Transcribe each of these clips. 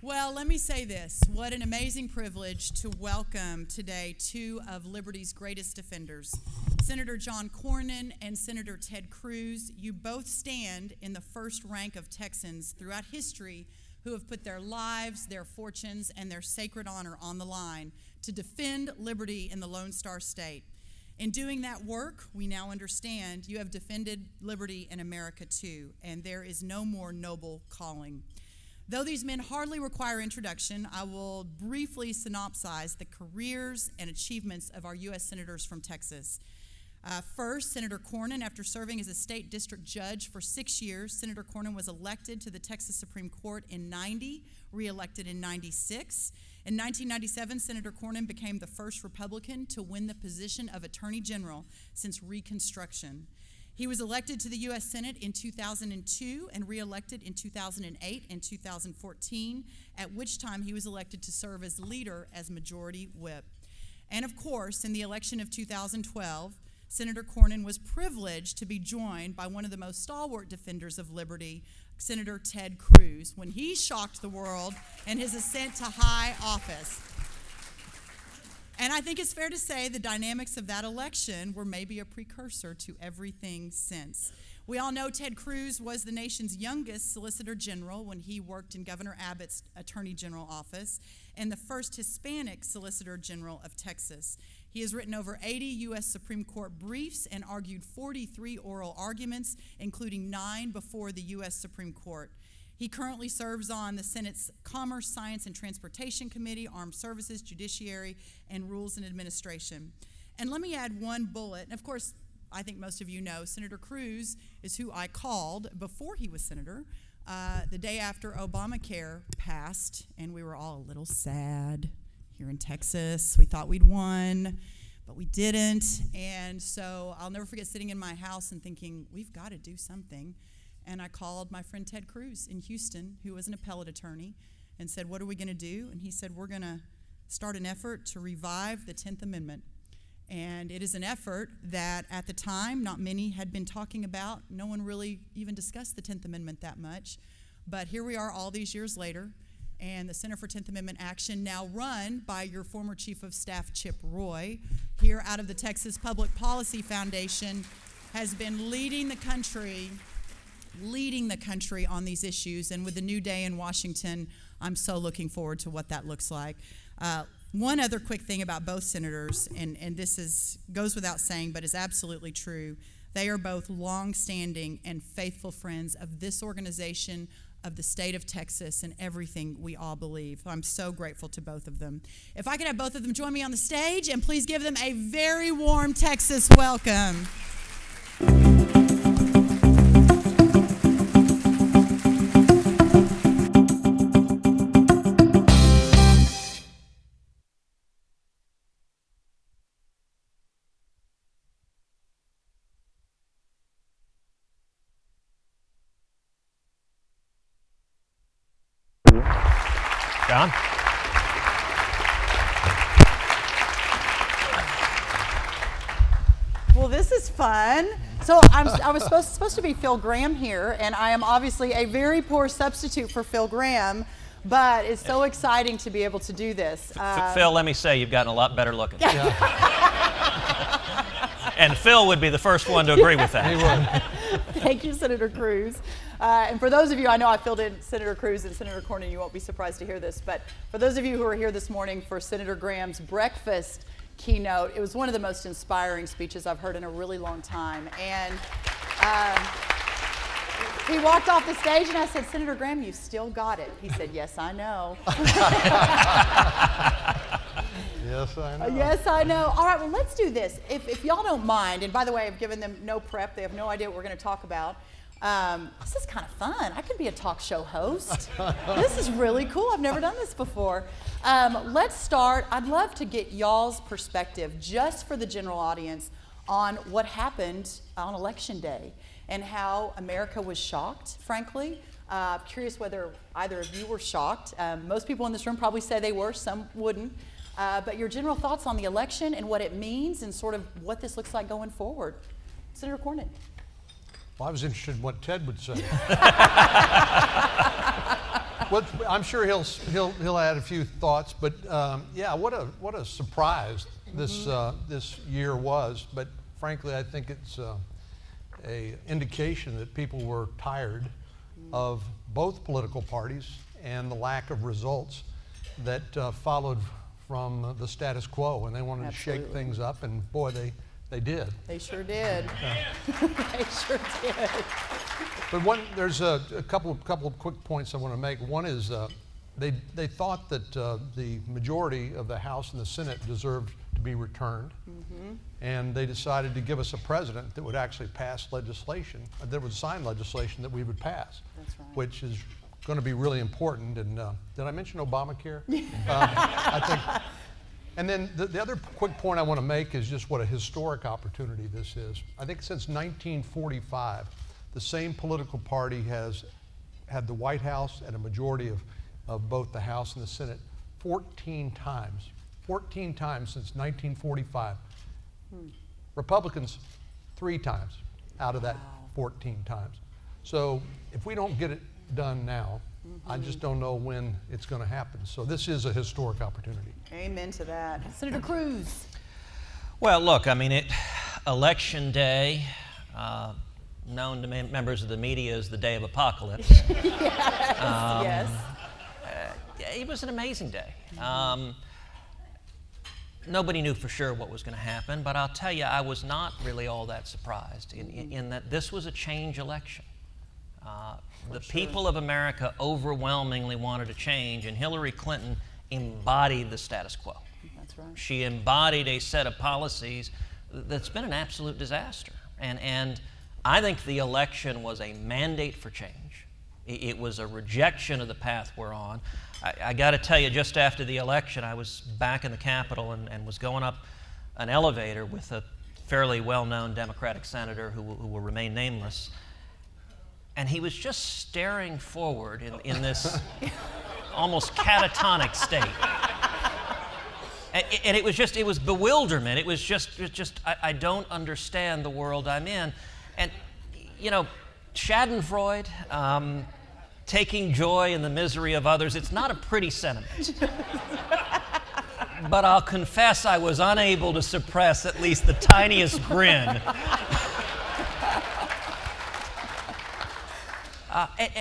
Well, let me say this. What an amazing privilege to welcome today two of Liberty's greatest defenders, Senator John Cornyn and Senator Ted Cruz. You both stand in the first rank of Texans throughout history who have put their lives, their fortunes, and their sacred honor on the line to defend liberty in the Lone Star State. In doing that work, we now understand you have defended liberty in America too, and there is no more noble calling. Though these men hardly require introduction, I will briefly synopsize the careers and achievements of our U.S. senators from Texas. First, Senator Cornyn, after serving as a state district judge for 6 years, Senator Cornyn was elected to the Texas Supreme Court in '90, re-elected in '96. In 1997, Senator Cornyn became the first Republican to win the position of Attorney General since Reconstruction. He was elected to the U.S. Senate in 2002 and re-elected in 2008 and 2014, at which time he was elected to serve as leader as Majority Whip. And of course, in the election of 2012, Senator Cornyn was privileged to be joined by one of the most stalwart defenders of liberty, Senator Ted Cruz, when he shocked the world in his ascent to high office. And I think it's fair to say the dynamics of that election were maybe a precursor to everything since. We all know Ted Cruz was the nation's youngest Solicitor General when he worked in Governor Abbott's Attorney General office and the first Hispanic Solicitor General of Texas. He has written over 80 U.S. Supreme Court briefs and argued 43 oral arguments, including 9 before the U.S. Supreme Court. He currently serves on the Senate's Commerce, Science, and Transportation Committee, Armed Services, Judiciary, and Rules and Administration. And let me add one bullet. And of course, I think most of you know Senator Cruz is who I called before he was senator, the day after Obamacare passed, and we were all a little sad here in Texas. We thought we'd won, but we didn't. And so I'll never forget sitting in my house and thinking, we've got to do something. And I called my friend Ted Cruz in Houston, who was an appellate attorney, and said, what are we going to do? And he said, we're going to start an effort to revive the 10th Amendment. And it is an effort that at the time not many had been talking about. No one really even discussed the 10th Amendment that much. But here we are all these years later, and the Center for 10th Amendment Action, now run by your former Chief of Staff, Chip Roy, here out of the Texas Public Policy Foundation, has been leading the country on these issues. And with the new day in Washington, I'm so looking forward to what that looks like. One other quick thing about both senators, and this goes without saying, but is absolutely true. They are both long-standing and faithful friends of this organization, of the state of Texas, and everything we all believe. I'm so grateful to both of them. If I could have both of them join me on the stage, and please give them a very warm Texas welcome. John? Well, this is fun. So I was supposed to be Phil Graham here, and I am obviously a very poor substitute for Phil Graham, but it's so exciting to be able to do this. Phil, let me say, you've gotten a lot better looking. And Phil would be the first one to agree with that. He would. Thank you, Senator Cruz. And for those of you, I know I filled in Senator Cruz and Senator Cornyn, you won't be surprised to hear this, but for those of you who are here this morning for Senator Graham's breakfast keynote, it was one of the most inspiring speeches I've heard in a really long time. And he walked off the stage and I said, Senator Graham, you've still got it. He said, yes, I know. Yes, I know. Yes, I know. All right, well, let's do this. If y'all don't mind, and by the way, I've given them no prep. They have no idea what we're going to talk about. This is kind of fun. I could be a talk show host. This is really cool. I've never done this before. Let's start. I'd love to get y'all's perspective, just for the general audience, on what happened on Election Day and how America was shocked, frankly. Curious whether either of you were shocked. Most people in this room probably say they were. Some wouldn't. But your general thoughts on the election and what it means and sort of what this looks like going forward. Senator Cornyn. Well, I was interested in what Ted would say. Well, I'm sure he'll add a few thoughts, but yeah, what a surprise this year was. But frankly, I think it's a indication that people were tired of both political parties and the lack of results that followed from the status quo, and they wanted Absolutely. to shake things up, and boy, they did. They sure did. They sure did. But there's a couple of quick points I want to make. One is they thought that the majority of the House and the Senate deserved to be returned, and they decided to give us a president that would actually pass legislation, that would sign legislation that we would pass. That's right. Which is going to be really important. And did I mention Obamacare? I think. And then the other quick point I want to make is just what a historic opportunity this is. I think since 1945, the same political party has had the White House and a majority of both the House and the Senate 14 times. 14 times since 1945. Republicans 3 times out of that 14 times. So if we don't get it done now, I just don't know when it's going to happen. So this is a historic opportunity. Amen to that. Senator Cruz. Well, look, I mean, election day, known to members of the media as the day of apocalypse. Yes. It was an amazing day. Nobody knew for sure what was going to happen, but I'll tell you, I was not really all that surprised in that this was a change election. The people of America overwhelmingly wanted a change, and Hillary Clinton embodied the status quo. That's right. She embodied a set of policies that's been an absolute disaster. And I think the election was a mandate for change. It was a rejection of the path we're on. I got to tell you, just after the election, I was back in the Capitol and was going up an elevator with a fairly well-known Democratic senator who will remain nameless. And he was just staring forward in this almost catatonic state. And it was bewilderment. It was just I don't understand the world I'm in. And, you know, Schadenfreude, taking joy in the misery of others, it's not a pretty sentiment. But I'll confess I was unable to suppress at least the tiniest grin.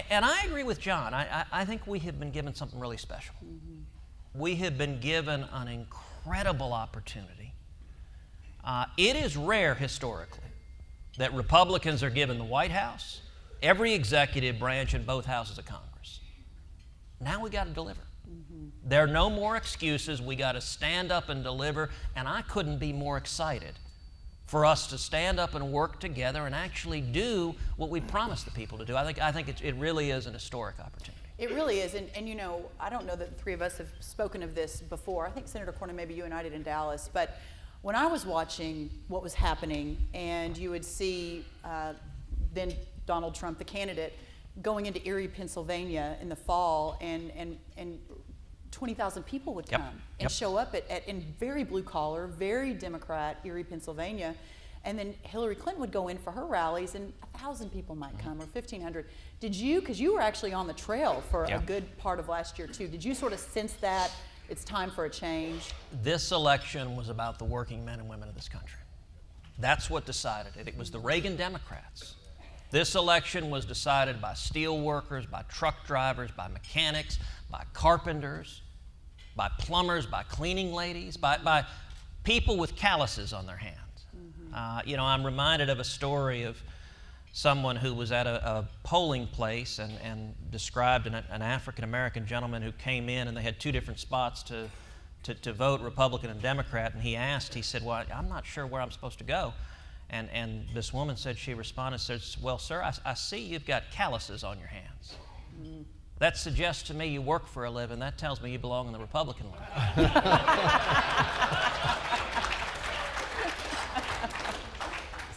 And I agree with John. I think we have been given something really special. We have been given an incredible opportunity. It is rare historically that Republicans are given the White House, every executive branch in both houses of Congress. Now we got to deliver. There are no more excuses. We got to stand up and deliver, and I couldn't be more excited for us to stand up and work together and actually do what we promised the people to do. I think it really is an historic opportunity. It really is, and you know, I don't know that the three of us have spoken of this before. I think Senator Cornyn, maybe you and I did in Dallas, but when I was watching what was happening, and you would see then Donald Trump, the candidate, going into Erie, Pennsylvania in the fall, and 20,000 people would come and show up in very blue collar, very Democrat Erie, Pennsylvania. And then Hillary Clinton would go in for her rallies, and 1,000 people might come, or 1,500. Did you, because you were actually on the trail for a good part of last year too, did you sort of sense that it's time for a change? This election was about the working men and women of this country. That's what decided it. It was the Reagan Democrats. This election was decided by steel workers, by truck drivers, by mechanics, by carpenters, by plumbers, by cleaning ladies, by people with calluses on their hands. You know, I'm reminded of a story of someone who was at a polling place and described an African-American gentleman who came in, and they had two different spots to vote, Republican and Democrat, and he said, well, I'm not sure where I'm supposed to go. And this woman said, she responded, says, well, sir, I see you've got calluses on your hands. That suggests to me you work for a living. That tells me you belong in the Republican line.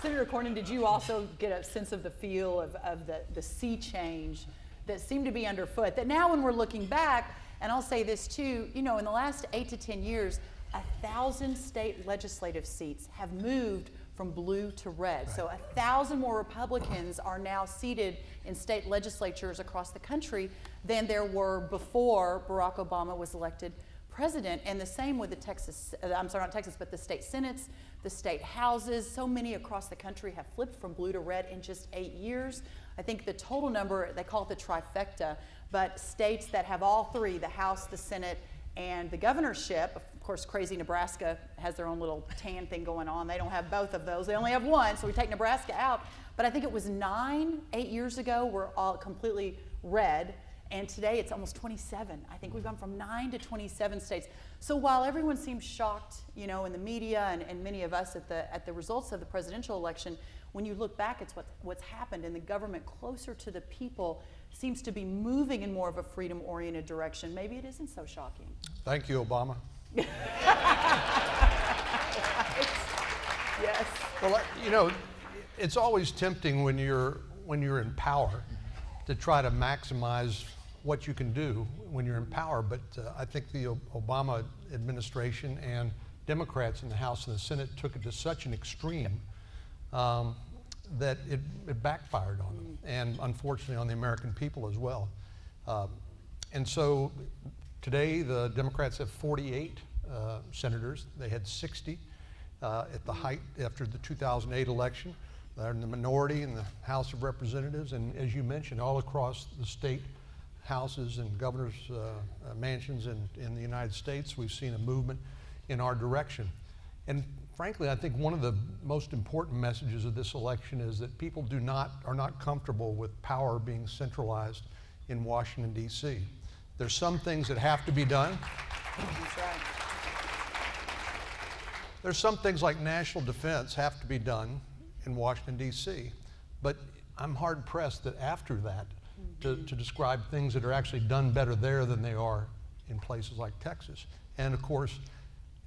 Senator Cornyn, did you also get a sense of the feel of the sea change that seemed to be underfoot? That now when we're looking back, and I'll say this too, you know, in the last 8 to 10 years, 1,000 state legislative seats have moved from blue to red. So 1,000 more Republicans are now seated in state legislatures across the country than there were before Barack Obama was elected president. And the same with the the state senates, the state houses. So many across the country have flipped from blue to red in just 8 years. I think the total number, they call it the trifecta, but states that have all three, the House, the Senate, and the governorship, of course, crazy Nebraska has their own little tan thing going on. They don't have both of those. They only have one, so we take Nebraska out. But I think it was 8 years ago, we're all completely red. And today it's almost 27. I think we've gone from 9 to 27 states. So while everyone seems shocked, in the media and many of us at the results of the presidential election, when you look back, it's what's happened, and the government closer to the people seems to be moving in more of a freedom-oriented direction. Maybe it isn't so shocking. Thank you, Obama. Yes. Well, it's always tempting when you're in power to try to maximize what you can do when you're in power. But I think the Obama administration and Democrats in the House and the Senate took it to such an extreme that it backfired on them, and unfortunately on the American people as well. And so today the Democrats have 48 senators. They had 60 at the height after the 2008 election. They're in the minority in the House of Representatives, and as you mentioned, all across the state houses and governors' mansions in the United States, we've seen a movement in our direction. And frankly, I think one of the most important messages of this election is that people are not comfortable with power being centralized in Washington, D.C. There's some things that have to be done. That's right. There's some things like national defense have to be done in Washington, D.C. But I'm hard pressed that after that to describe things that are actually done better there than they are in places like Texas. And of course,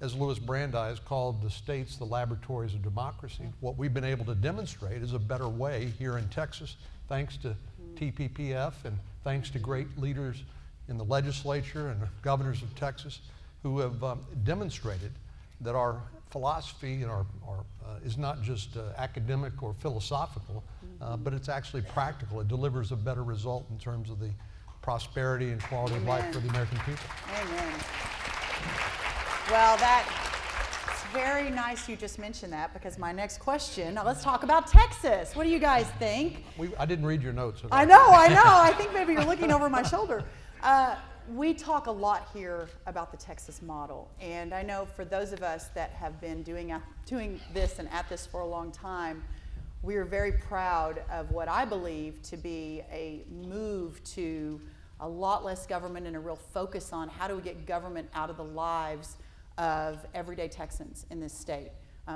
as Louis Brandeis called the states the laboratories of democracy, what we've been able to demonstrate is a better way here in Texas, thanks to TPPF and thanks to great leaders in the legislature and the governors of Texas who have demonstrated that our philosophy and our is not just academic or philosophical, but it's actually practical. It delivers a better result in terms of the prosperity and quality of life for the American people. Amen. Well, that's very nice you just mentioned that, because my next question, now let's talk about Texas. What do you guys think? I didn't read your notes at all. I know. I think maybe you're looking over my shoulder. We talk a lot here about the Texas model, and I know for those of us that have been doing this and at this for a long time, we are very proud of what I believe to be a move to a lot less government and a real focus on how do we get government out of the lives of everyday Texans in this state.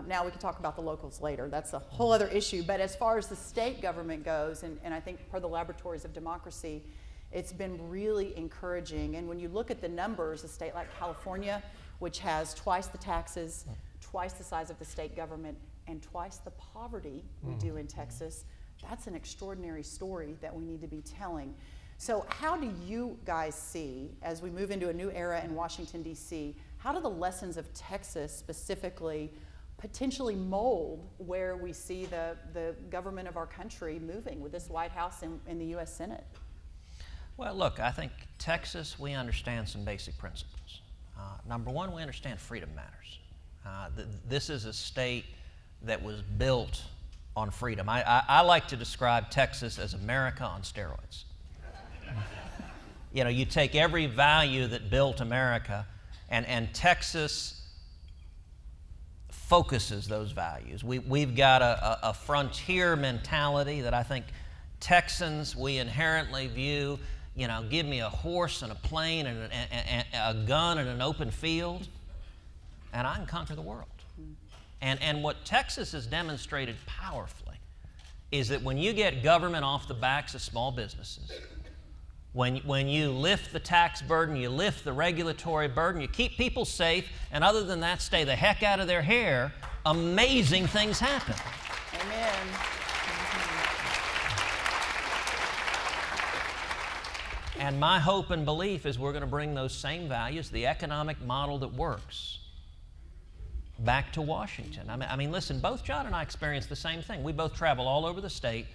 Now we can talk about the locals later. That's a whole other issue. But as far as the state government goes, and I think per the laboratories of democracy, it's been really encouraging. And when you look at the numbers, a state like California, which has twice the taxes, twice the size of the state government, and twice the poverty we do in Texas, that's an extraordinary story that we need to be telling. So how do you guys see, as we move into a new era in Washington, D.C., how do the lessons of Texas specifically potentially mold where we see the government of our country moving with this White House and the U.S. Senate? Well, look, I think Texas, we understand some basic principles. Number one, we understand freedom matters. This is a state that was built on freedom. I like to describe Texas as America on steroids. You take every value that built America, and Texas focuses those values. We've got a frontier mentality that I think Texans, we inherently view, give me a horse and a plane and a gun and an open field, and I can conquer the world. And what Texas has demonstrated powerfully is that when you get government off the backs of small businesses, when you lift the tax burden, you lift the regulatory burden, you keep people safe, and other than that, stay the heck out of their hair, amazing things happen. Amen. And my hope and belief is we're going to bring those same values, the economic model that works, back to Washington. I mean, listen, both John and I experienced the same thing. We both travel all over the state,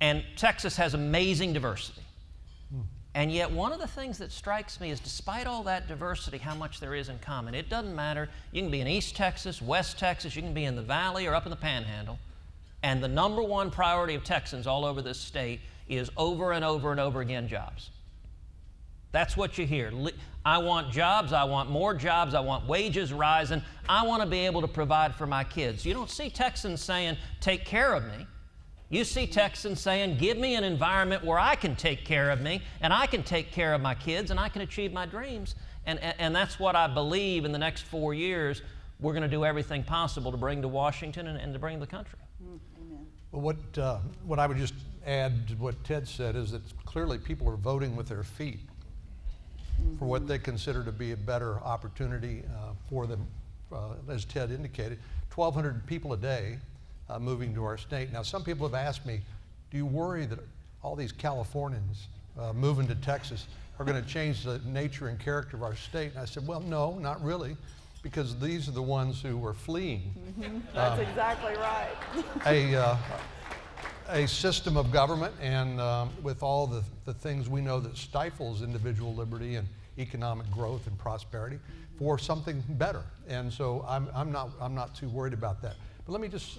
and Texas has amazing diversity. And yet one of the things that strikes me is despite all that diversity, how much there is in common. It doesn't matter. You can be in East Texas, West Texas, you can be in the Valley or up in the Panhandle, and the number one priority of Texans all over this state is over and over and over again jobs. That's what you hear. I want jobs, I want more jobs, I want wages rising, I want to be able to provide for my kids. You don't see Texans saying, take care of me. You see Texans saying, give me an environment where I can take care of me and I can take care of my kids and I can achieve my dreams. And that's what I believe in the next 4 years we're going to do everything possible to bring to Washington and to bring to the country. Amen. Well, what I would just add to what Ted said is that clearly people are voting with their feet for what they consider to be a better opportunity for them, as Ted indicated. 1,200 people a day moving to our state. Now, some people have asked me, do you worry that all these Californians moving to Texas are going to change the nature and character of our state? And I said, well, no, not really, because these are the ones who are fleeing. That's exactly right. A system of government and with all the things we know that stifles individual liberty and economic growth and prosperity for something better. And so I'm not too worried about that. But let me just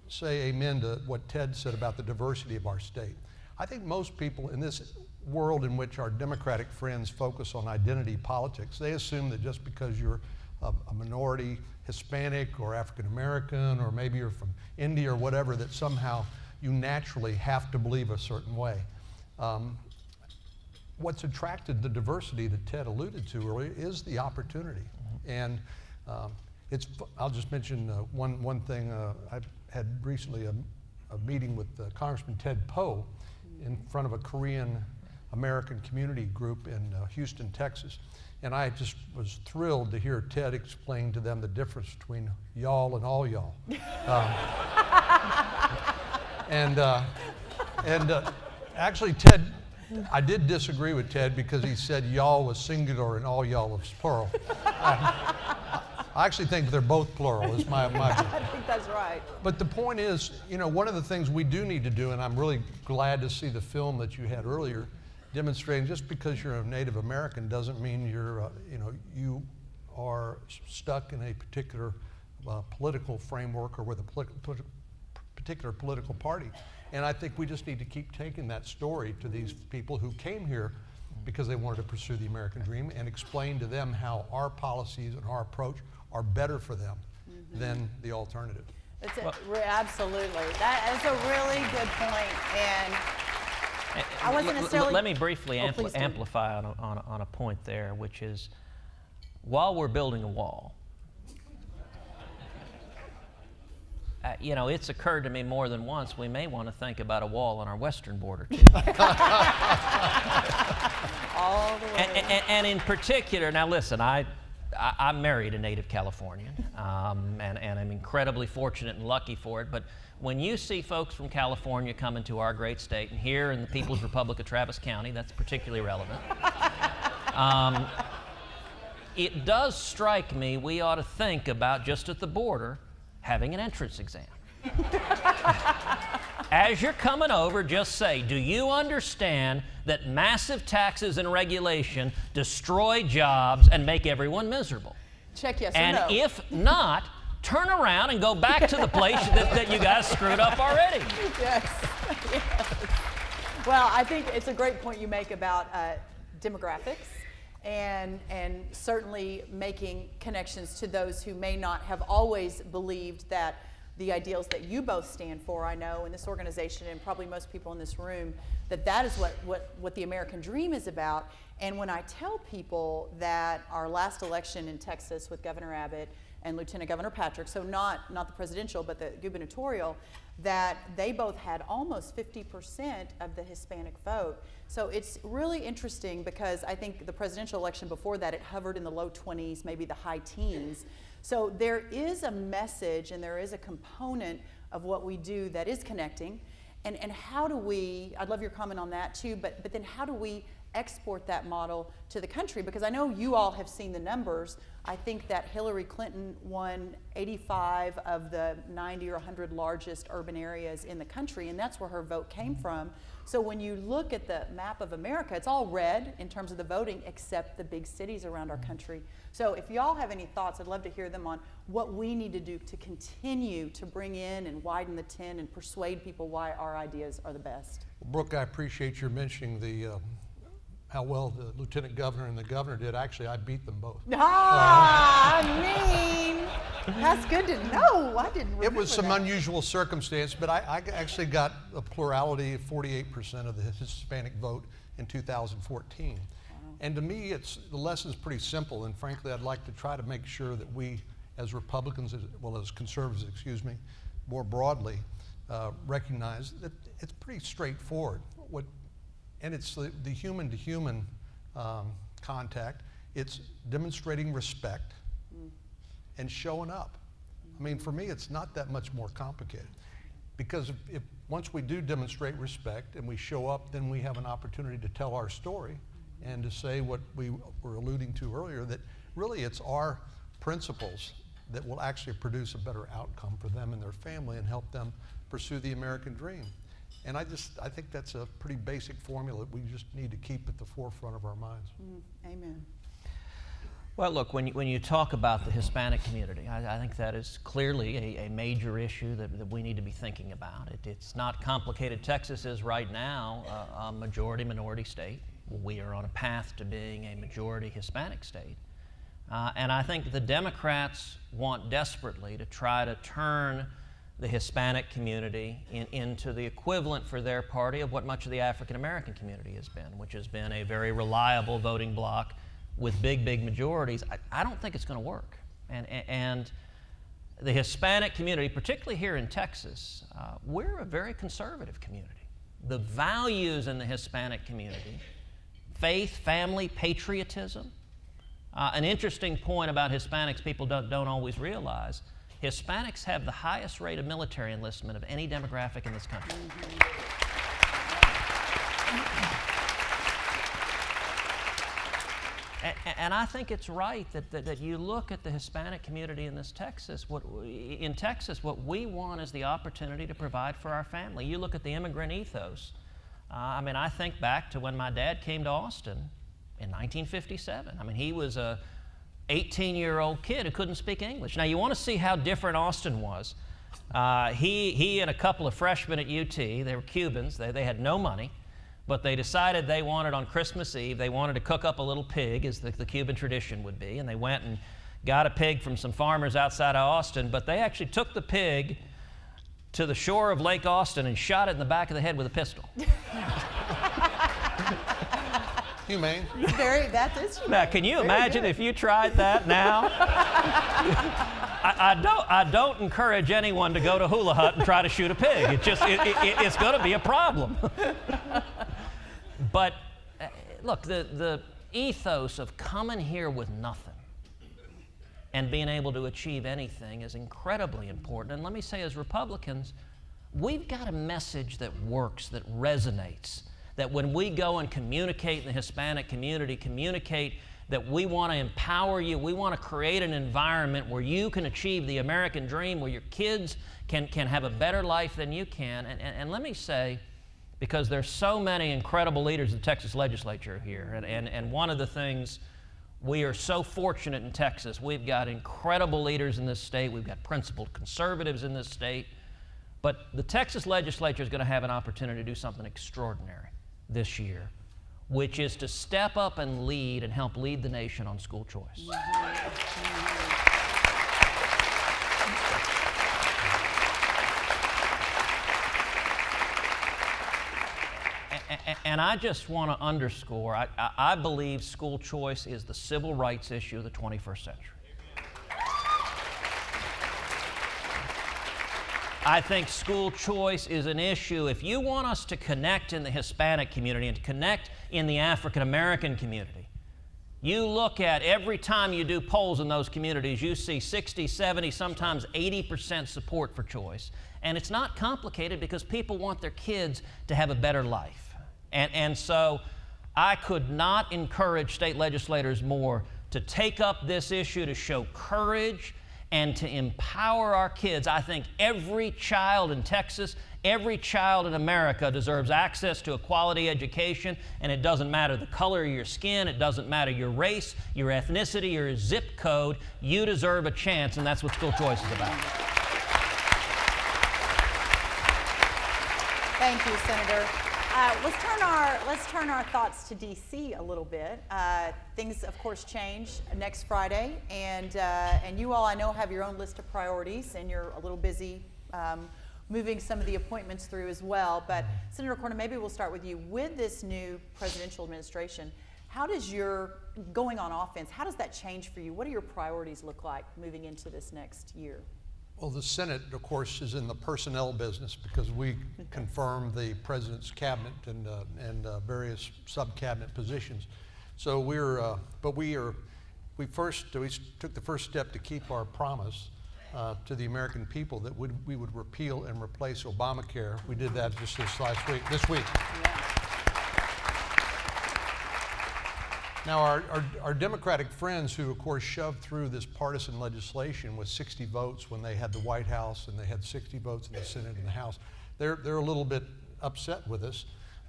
say amen to what Ted said about the diversity of our state. I think most people in this world in which our Democratic friends focus on identity politics, they assume that just because you're a minority, Hispanic or African American, or maybe you're from India or whatever, that somehow you naturally have to believe a certain way. What's attracted the diversity that Ted alluded to earlier is the opportunity. And I'll just mention one thing. I had recently a meeting with Congressman Ted Poe in front of a Korean American community group in Houston, Texas. And I just was thrilled to hear Ted explain to them the difference between y'all and all y'all. Actually, Ted, I did disagree with Ted because he said y'all was singular and all y'all was plural. I actually think they're both plural, is my view. I think that's right. But the point is, one of the things we do need to do, and I'm really glad to see the film that you had earlier, demonstrating just because you're a Native American doesn't mean you're, you are stuck in a particular political framework or with a particular political party. And I think we just need to keep taking that story to these people who came here because they wanted to pursue the American dream and explain to them how our policies and our approach are better for them than the alternative. Absolutely. That is a really good point. And I wasn't necessarily... Let me briefly amplify on a point there, which is, while we're building a wall, it's occurred to me more than once we may want to think about a wall on our western border too. All the way. And in particular, now listen, I married a native Californian, and I'm incredibly fortunate and lucky for it, but when you see folks from California come into our great state, and here in the People's Republic of Travis County, that's particularly relevant, it does strike me we ought to think about, just at the border, having an entrance exam. As you're coming over, just say, do you understand that massive taxes and regulation destroy jobs and make everyone miserable? Check yes and or no. And if not, turn around and go back to the place that you guys screwed up already. Yes. Well, I think it's a great point you make about demographics and certainly making connections to those who may not have always believed that the ideals that you both stand for, I know, in this organization and probably most people in this room, that is what the American dream is about. And when I tell people that our last election in Texas with Governor Abbott and Lieutenant Governor Patrick, so not the presidential, but the gubernatorial, that they both had almost 50% of the Hispanic vote. So it's really interesting because I think the presidential election before that, it hovered in the low 20s, maybe the high teens. So there is a message and there is a component of what we do that is connecting. And how do we, I'd love your comment on that too, but then how do we export that model to the country? Because I know you all have seen the numbers. I think that Hillary Clinton won 85 of the 90 or 100 largest urban areas in the country, and that's where her vote came from. So when you look at the map of America, it's all red in terms of the voting, except the big cities around our country. So if y'all have any thoughts, I'd love to hear them on what we need to do to continue to bring in and widen the tent and persuade people why our ideas are the best. Well, Brooke, I appreciate your mentioning how well the lieutenant governor and the governor did. Actually, I beat them both. I mean, that's good to know. I didn't remember It was some that. unusual circumstance, but I actually got a plurality of 48% of the Hispanic vote in 2014. Wow. And to me, the lesson's pretty simple, and frankly, I'd like to try to make sure that we, as Republicans, as well as conservatives, more broadly, recognize that it's pretty straightforward. And it's the human-to-human contact. It's demonstrating respect and showing up. I mean, for me, it's not that much more complicated. Because if once we do demonstrate respect and we show up, then we have an opportunity to tell our story and to say what we were alluding to earlier, that really it's our principles that will actually produce a better outcome for them and their family and help them pursue the American dream. And I think that's a pretty basic formula that we just need to keep at the forefront of our minds. Amen. Well, look, when you talk about the Hispanic community, I think that is clearly a major issue that we need to be thinking about. It's not complicated. Texas is right now a majority-minority state. We are on a path to being a majority Hispanic state. And I think the Democrats want desperately to try to turn the Hispanic community into the equivalent for their party of what much of the African American community has been, which has been a very reliable voting bloc with big majorities. I don't think it's going to work. And the Hispanic community, particularly here in Texas, we're a very conservative community. The values in the Hispanic community, faith, family, patriotism. An interesting point about Hispanics people don't always realize, Hispanics have the highest rate of military enlistment of any demographic in this country. And I think it's right that you look at the Hispanic community in Texas. What we want is the opportunity to provide for our family. You look at the immigrant ethos. I mean, I think back to when my dad came to Austin in 1957. I mean, he was a 18-year-old kid who couldn't speak English. Now, you want to see how different Austin was. He and a couple of freshmen at UT, they were Cubans, they had no money, but they decided they wanted on Christmas Eve, they wanted to cook up a little pig, as the Cuban tradition would be, and they went and got a pig from some farmers outside of Austin, but they actually took the pig to the shore of Lake Austin and shot it in the back of the head with a pistol. Humane. That is humane. Now, can you imagine if you tried that now? I don't encourage anyone to go to Hula Hut and try to shoot a pig. It's going to be a problem. But look, the ethos of coming here with nothing and being able to achieve anything is incredibly important. And let me say, as Republicans, we've got a message that works, that resonates. That when we go and communicate in the Hispanic community, communicate that we want to empower you, we want to create an environment where you can achieve the American dream, where your kids can have a better life than you can. And let me say, because there's so many incredible leaders in the Texas legislature here, and one of the things we are so fortunate in Texas, we've got incredible leaders in this state, we've got principled conservatives in this state, but the Texas legislature is going to have an opportunity to do something extraordinary this year, which is to step up and lead and help lead the nation on school choice. And I just want to underscore, I believe school choice is the civil rights issue of the 21st century. I think school choice is an issue. If you want us to connect in the Hispanic community and to connect in the African American community, you look at every time you do polls in those communities, you see 60, 70, sometimes 80% support for choice. And it's not complicated because people want their kids to have a better life. And so I could not encourage state legislators more to take up this issue, to show courage, and to empower our kids. I think every child in Texas, every child in America deserves access to a quality education, and it doesn't matter the color of your skin, it doesn't matter your race, your ethnicity, your zip code. You deserve a chance, and that's what school choice is about. Thank you, Senator. Let's turn our thoughts to D.C. a little bit. Things, of course, change next Friday, and you all, I know, have your own list of priorities, and you're a little busy moving some of the appointments through as well. But Senator Cornyn, maybe we'll start with you. With this new presidential administration, how does your going on offense, how does that change for you? What do your priorities look like moving into this next year? Well, the Senate, of course, is in the personnel business because we confirm the president's cabinet and various sub-cabinet positions. So we took the first step to keep our promise to the American people that we would repeal and replace Obamacare. We did that just this week. Yeah. Now, our Democratic friends who, of course, shoved through this partisan legislation with 60 votes when they had the White House and they had 60 votes in the Senate and the House, they're a little bit upset with us.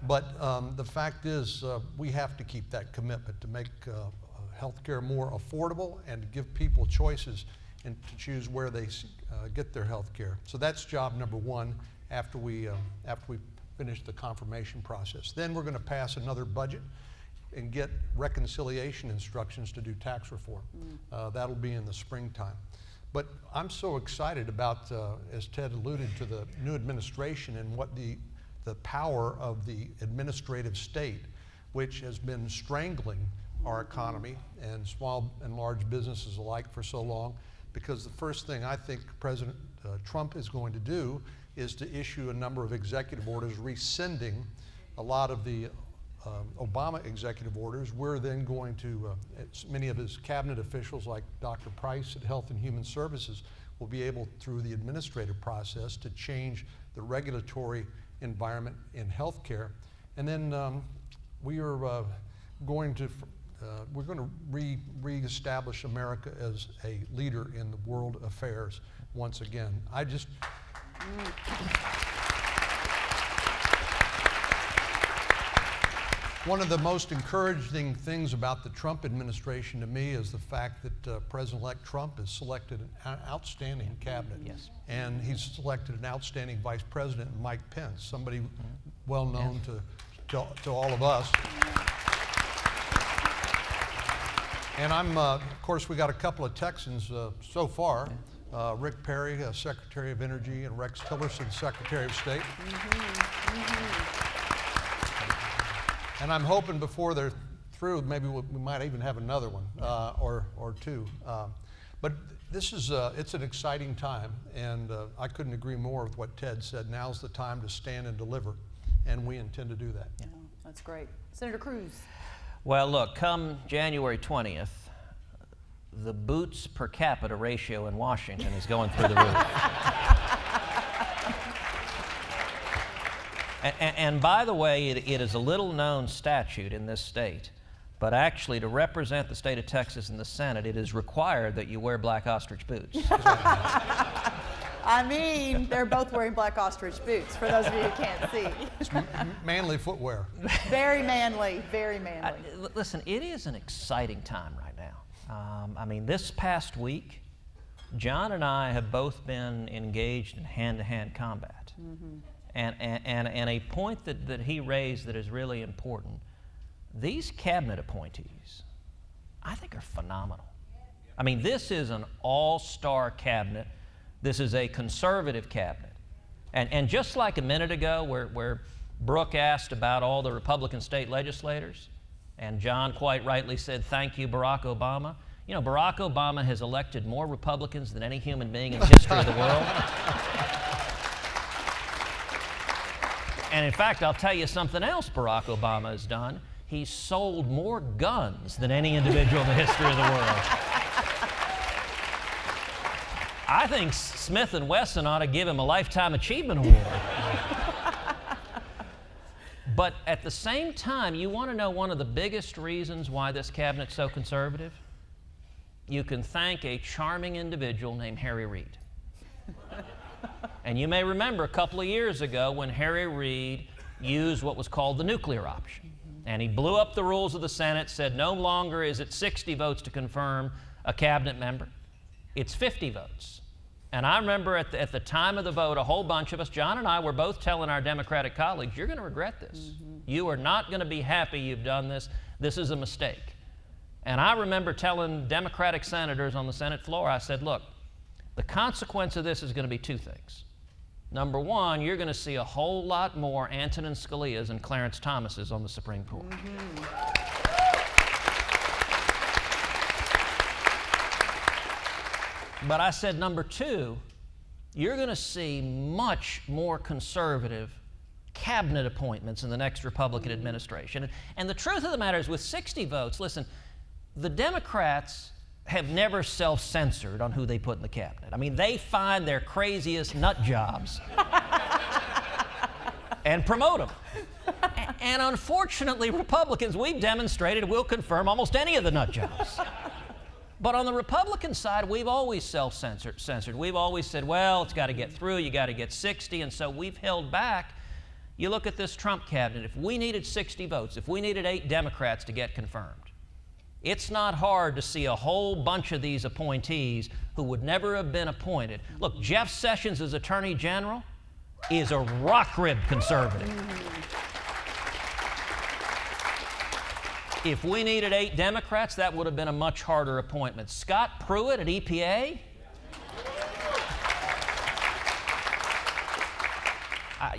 But the fact is we have to keep that commitment to make health care more affordable and to give people choices and to choose where they get their health care. So that's job number one after we finish the confirmation process. Then we're going to pass another budget and get reconciliation instructions to do tax reform. That'll be in the springtime. But I'm so excited about, as Ted alluded to, the new administration and what the power of the administrative state, which has been strangling our economy and small and large businesses alike for so long, because the first thing I think President Trump is going to do is to issue a number of executive orders rescinding a lot of the Obama executive orders. We're then going to, many of his cabinet officials like Dr. Price at Health and Human Services will be able, through the administrative process, to change the regulatory environment in healthcare. And then we're going to reestablish America as a leader in the world affairs once again. One of the most encouraging things about the Trump administration to me is the fact that President-elect Trump has selected an outstanding cabinet. Yes. And he's selected an outstanding vice president, Mike Pence, somebody well known to all of us. And of course, we got a couple of Texans so far. Rick Perry, Secretary of Energy, and Rex Tillerson, Secretary of State. And I'm hoping before they're through, maybe we might even have another one or two. But this is it's an exciting time, and I couldn't agree more with what Ted said. Now's the time to stand and deliver, and we intend to do that. Yeah, that's great. Senator Cruz. Well, look, come January 20th, the boots per capita ratio in Washington is going through the roof. And by the way, it is a little known statute in this state, but actually to represent the state of Texas in the Senate, it is required that you wear black ostrich boots. I mean, they're both wearing black ostrich boots, for those of you who can't see. It's manly footwear. Very manly, very manly. Listen, it is an exciting time right now. I mean, this past week, John and I have both been engaged in hand-to-hand combat. And a point that he raised that is really important, these cabinet appointees, I think are phenomenal. I mean, this is an all-star cabinet. This is a conservative cabinet. And just like a minute ago where Brooke asked about all the Republican state legislators, and John quite rightly said, thank you, Barack Obama. You know, Barack Obama has elected more Republicans than any human being in the history of the world. And in fact, I'll tell you something else Barack Obama has done. He's sold more guns than any individual in the history of the world. I think Smith & Wesson ought to give him a Lifetime Achievement Award. But at the same time, you want to know one of the biggest reasons why this cabinet's so conservative? You can thank a charming individual named Harry Reid. And you may remember a couple of years ago when Harry Reid used what was called the nuclear option. And he blew up the rules of the Senate, said no longer is it 60 votes to confirm a cabinet member, it's 50 votes. And I remember at the time of the vote, a whole bunch of us, John and I, were both telling our Democratic colleagues, you're going to regret this. You are not going to be happy you've done this. This is a mistake. And I remember telling Democratic senators on the Senate floor, I said, look, the consequence of this is going to be two things. Number one, you're going to see a whole lot more Antonin Scalias and Clarence Thomases on the Supreme Court. But I said, number two, you're going to see much more conservative cabinet appointments in the next Republican administration. And the truth of the matter is, with 60 votes, listen, the Democrats have never self-censored on who they put in the cabinet. I mean, they find their craziest nut jobs and promote them. And unfortunately, Republicans, we've demonstrated we'll confirm almost any of the nut jobs. But on the Republican side, we've always self-censored. We've always said, well, it's got to get through, you got to get 60, and so we've held back. You look at this Trump cabinet, if we needed 60 votes, if we needed 8 Democrats to get confirmed, it's not hard to see a whole bunch of these appointees who would never have been appointed. Look, Jeff Sessions as Attorney General is a rock-ribbed conservative. If we needed 8 Democrats, that would have been a much harder appointment. Scott Pruitt at EPA?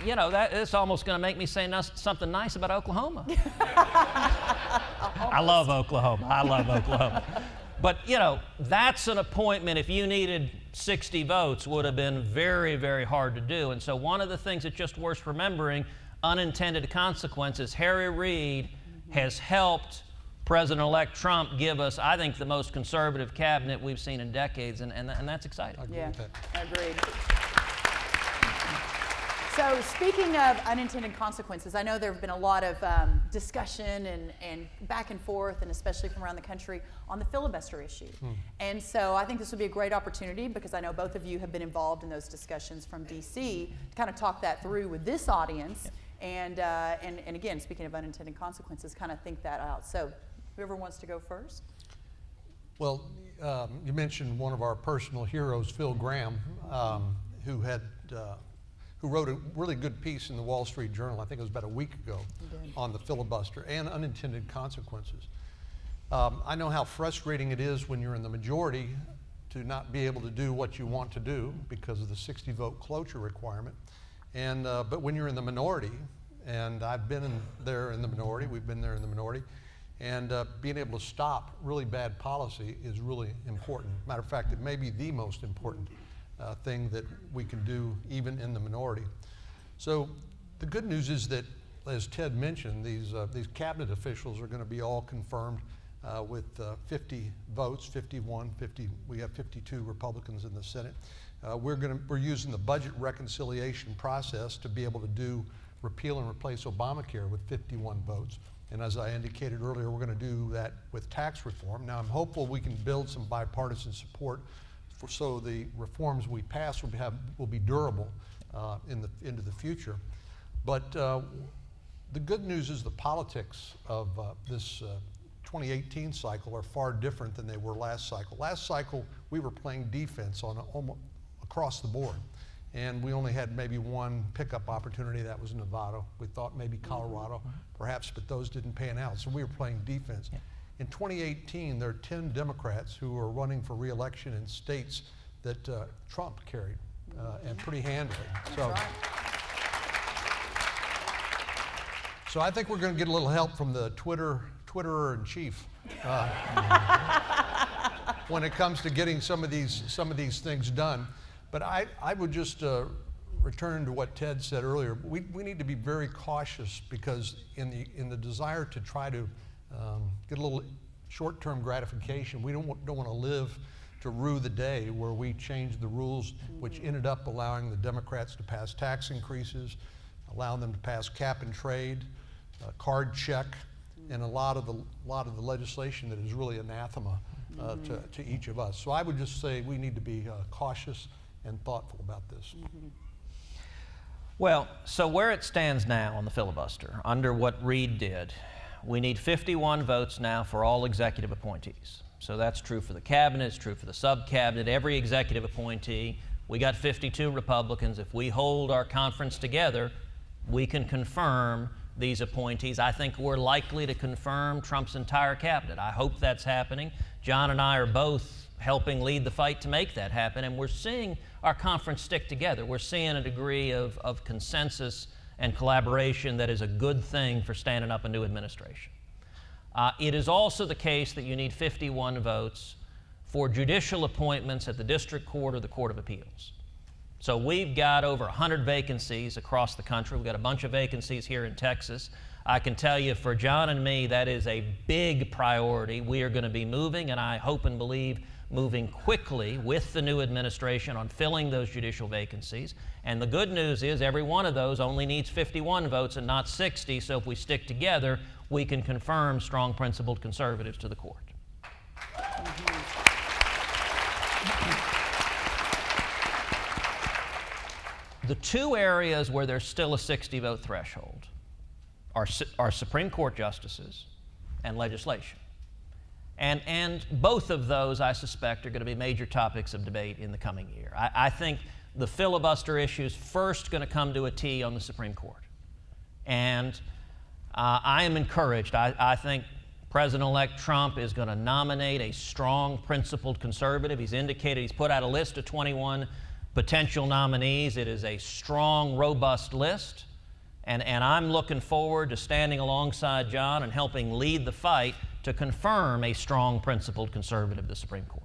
You know, it's almost going to make me say something nice about Oklahoma. I love Oklahoma. I love Oklahoma. But, you know, that's an appointment, if you needed 60 votes, would have been very, very hard to do. And so one of the things that's just worth remembering, unintended consequences, Harry Reid has helped President-elect Trump give us, I think, the most conservative cabinet we've seen in decades, and that's exciting. I agree with that. Agreed. So speaking of unintended consequences, I know there have been a lot of discussion and back and forth, and especially from around the country, on the filibuster issue. And so I think this would be a great opportunity, because I know both of you have been involved in those discussions from D.C., to kind of talk that through with this audience. And again, speaking of unintended consequences, kind of think that out. So whoever wants to go first. Well, you mentioned one of our personal heroes, Phil Gramm, who wrote a really good piece in the Wall Street Journal, I think it was about a week ago, on the filibuster and unintended consequences. I know how frustrating it is when you're in the majority to not be able to do what you want to do because of the 60-vote cloture requirement. And but when you're in the minority, and I've been there in the minority, we've been there in the minority, and being able to stop really bad policy is really important. Matter of fact, it may be the most important thing that we can do even in the minority. So the good news is that, as Ted mentioned, these cabinet officials are going to be all confirmed with 50 votes, 51, 50. We have 52 Republicans in the Senate. We're using the budget reconciliation process to be able to do repeal and replace Obamacare with 51 votes. And as I indicated earlier, we're going to do that with tax reform. Now, I'm hopeful we can build some bipartisan support so the reforms we pass will be durable into the future. But the good news is the politics of this 2018 cycle are far different than they were last cycle. Last cycle, we were playing defense on almost across the board. And we only had maybe one pickup opportunity, that was Nevada. We thought maybe Colorado, perhaps, but those didn't pan out. So we were playing defense. Yeah. In 2018, there are 10 Democrats who are running for re-election in states that Trump carried, and pretty handily. So I think we're going to get a little help from the Twitterer in chief when it comes to getting some of these things done. But I would just return to what Ted said earlier. We need to be very cautious, because in the desire to try to get a little short-term gratification, we don't want to live to rue the day where we changed the rules, which ended up allowing the Democrats to pass tax increases, allowing them to pass cap and trade, card check, and a lot of the legislation that is really anathema to each of us. So I would just say we need to be cautious and thoughtful about this. Well, so where it stands now on the filibuster, under what Reid did, we need 51 votes now for all executive appointees. So that's true for the cabinet, it's true for the sub-cabinet, every executive appointee. We got 52 Republicans. If we hold our conference together, we can confirm these appointees. I think we're likely to confirm Trump's entire cabinet. I hope that's happening. John and I are both helping lead the fight to make that happen, and we're seeing our conference stick together. We're seeing a degree of consensus and collaboration that is a good thing for standing up a new administration. It is also the case that you need 51 votes for judicial appointments at the district court or the Court of Appeals. So we've got over 100 vacancies across the country. We've got a bunch of vacancies here in Texas. I can tell you for John and me, that is a big priority. We are going to be moving, and I hope and believe moving quickly with the new administration on filling those judicial vacancies. And the good news is every one of those only needs 51 votes and not 60, so if we stick together, we can confirm strong principled conservatives to the court. The two areas where there's still a 60-vote threshold are Supreme Court justices and legislation. And both of those, I suspect, are going to be major topics of debate in the coming year. I think the filibuster issue is first going to come to a T on the Supreme Court. And I am encouraged. I think President-elect Trump is going to nominate a strong, principled conservative. He's indicated, he's put out a list of 21 potential nominees. It is a strong, robust list. And I'm looking forward to standing alongside John and helping lead the fight to confirm a strong, principled conservative to the Supreme Court.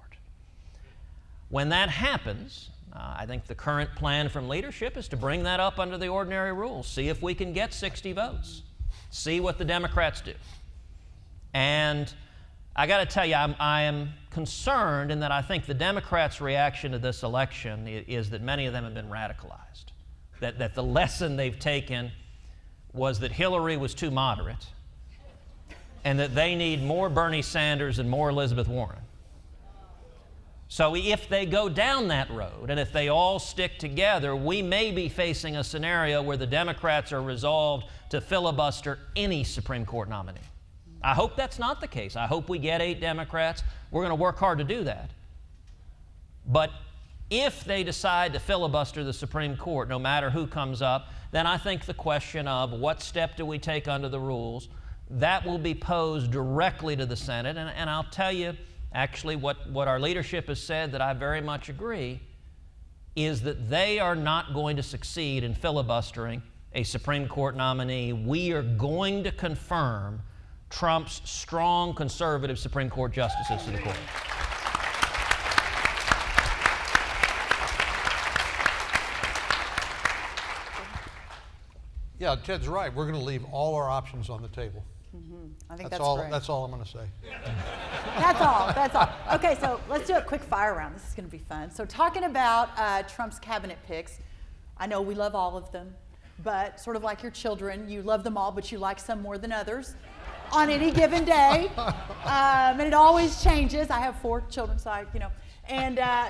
When that happens, I think the current plan from leadership is to bring that up under the ordinary rules, see if we can get 60 votes, see what the Democrats do. And I got to tell you, I am concerned in that I think the Democrats' reaction to this election is that many of them have been radicalized, that the lesson they've taken was that Hillary was too moderate and that they need more Bernie Sanders and more Elizabeth Warren. So if they go down that road and if they all stick together, we may be facing a scenario where the Democrats are resolved to filibuster any Supreme Court nominee. I hope that's not the case. I hope we get 8 Democrats. We're going to work hard to do that. But if they decide to filibuster the Supreme Court, no matter who comes up, then I think the question of what step do we take under the rules, that will be posed directly to the Senate. And I'll tell you, actually, what our leadership has said that I very much agree is that they are not going to succeed in filibustering a Supreme Court nominee. We are going to confirm Trump's strong conservative Supreme Court justices to the court. Yeah, Ted's right. We're going to leave all our options on the table. I think That's that's all. great. That's all I'm going to say. That's all. That's all. Okay, so let's do a quick fire round. This is going to be fun. So talking about Trump's cabinet picks, I know we love all of them, but sort of like your children, you love them all, but you like some more than others on any given day, and it always changes. I have 4 children, so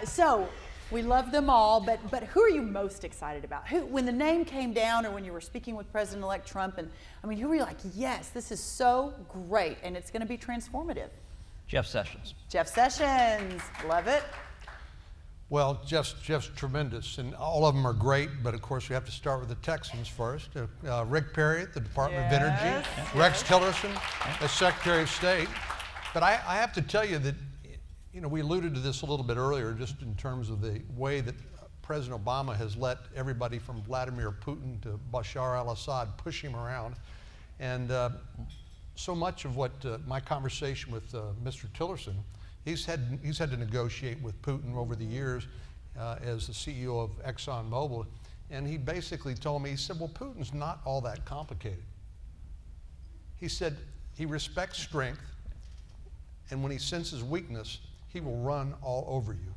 so we love them all, but who are you most excited about? Who, when the name came down, or when you were speaking with President-elect Trump, and I mean, who were you like, yes, this is so great, and it's going to be transformative? Jeff Sessions. Jeff Sessions, love it. Well, Jeff's tremendous, and all of them are great, but of course we have to start with the Texans first. Rick Perry at the Department of Energy, Rex Tillerson as Secretary of State. But I have to tell you that, we alluded to this a little bit earlier, just in terms of the way that President Obama has let everybody from Vladimir Putin to Bashar al-Assad push him around. And so much of what my conversation with Mr. Tillerson, he's had to negotiate with Putin over the years as the CEO of ExxonMobil, and he basically told me, he said, well, Putin's not all that complicated. He said he respects strength, and when he senses weakness, he will run all over you.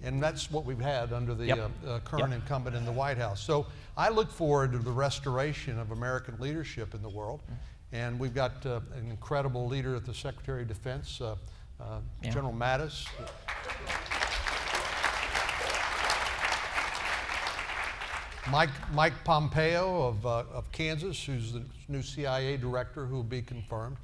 And that's what we've had under the Yep. current Yep. incumbent in the White House. So I look forward to the restoration of American leadership in the world. And we've got an incredible leader at the Secretary of Defense, General Mattis. Mike Pompeo of Kansas, who's the new CIA director, who will be confirmed.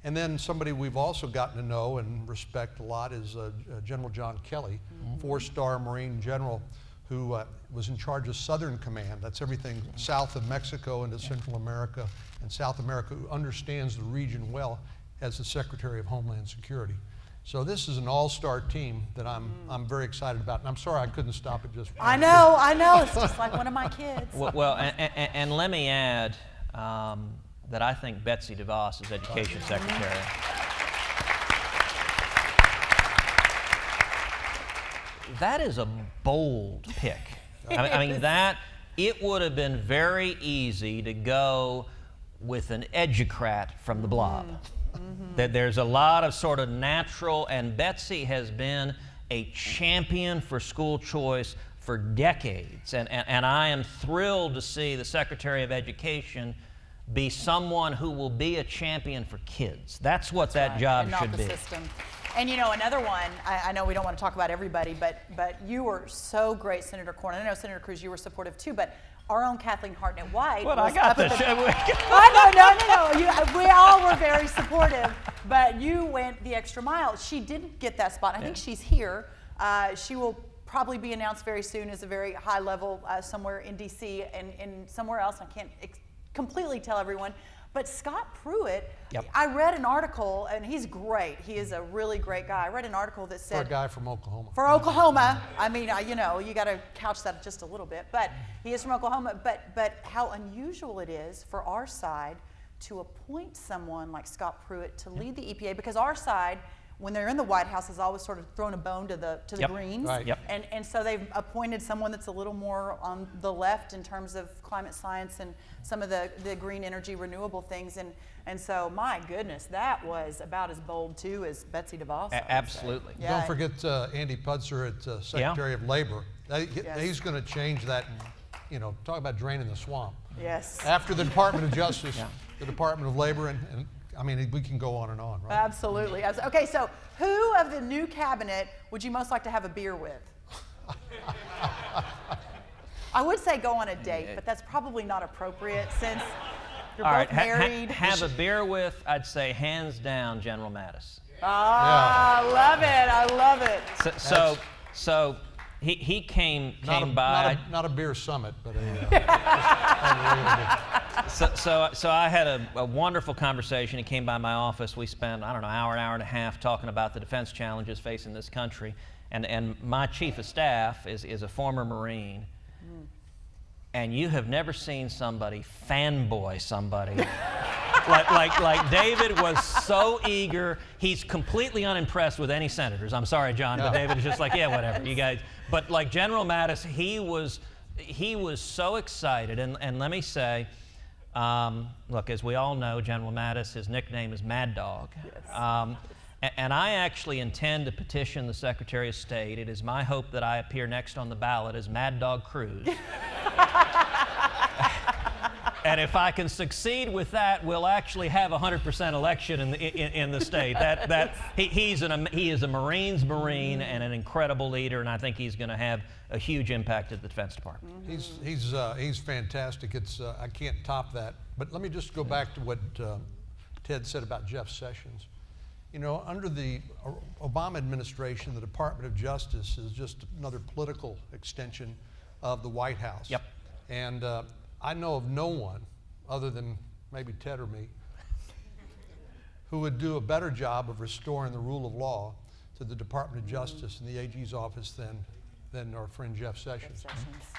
And then somebody we've also gotten to know and respect a lot is General John Kelly, four-star Marine general who was in charge of Southern Command. That's everything south of Mexico into Central America and South America, who understands the region well as the Secretary of Homeland Security. So this is an all-star team that I'm very excited about. And I'm sorry I couldn't stop it just. I know. It's just like one of my kids. Well, and let me add that I think Betsy DeVos is Education Secretary. That is a bold pick. I mean that it would have been very easy to go with an educrat from the blob. That there's a lot of sort of natural, and Betsy has been a champion for school choice for decades, and I am thrilled to see the Secretary of Education be someone who will be a champion for kids. That's what that job and not should the be. System. And you know, another one, I know we don't want to talk about everybody, but you were so great, Senator Cornyn. I know, Senator Cruz, you were supportive too, but our own Kathleen Hartnett-White. Well, I got this. No. We all were very supportive, but you went the extra mile. She didn't get that spot. I think she's here. She will probably be announced very soon as a very high level somewhere in D.C. and somewhere else. I can't completely tell everyone. But Scott Pruitt, I read an article, and he's great. He is a really great guy. I read an article that said— For a guy from Oklahoma. For Oklahoma. I mean, you know, you got to couch that just a little bit. But he is from Oklahoma. But how unusual it is for our side to appoint someone like Scott Pruitt to lead the EPA, because our side, when they're in the White House, has always sort of thrown a bone to the Greens. Right. And so they've appointed someone that's a little more on the left in terms of climate science and some of the green energy renewable things. And so, my goodness, that was about as bold, too, as Betsy DeVos. Absolutely. Yeah. Don't forget Andy Putzer at Secretary of Labor. He's going to change that, you know, talk about draining the swamp. Yes. After the Department of Justice, the Department of Labor, and I mean, we can go on and on, right? Absolutely. Okay, so who of the new cabinet would you most like to have a beer with? I would say go on a date, but that's probably not appropriate since you're both married. Have a beer with, I'd say, hands down, General Mattis. I love it. So he came by. Not a beer summit, but So I had a wonderful conversation. He came by my office. We spent, I don't know, an hour and a half talking about the defense challenges facing this country. And my chief of staff is a former Marine. And you have never seen somebody fanboy somebody. like David was so eager. He's completely unimpressed with any senators. I'm sorry, John, but David is just like, yeah, whatever, you guys. But like General Mattis, he was so excited. And let me say, look, as we all know, General Mattis, his nickname is Mad Dog. Yes. And I actually intend to petition the Secretary of State. It is my hope that I appear next on the ballot as Mad Dog Cruz. And if I can succeed with that, we'll actually have a 100% election in the state. He is a Marine's Marine and an incredible leader, and I think he's going to have a huge impact at the Defense Department. He's fantastic. I can't top that. But let me just go back to what Ted said about Jeff Sessions. You know, under the Obama administration, the Department of Justice is just another political extension of the White House. Yep. And I know of no one, other than maybe Ted or me, who would do a better job of restoring the rule of law to the Department of Justice and the AG's office than our friend Jeff Sessions.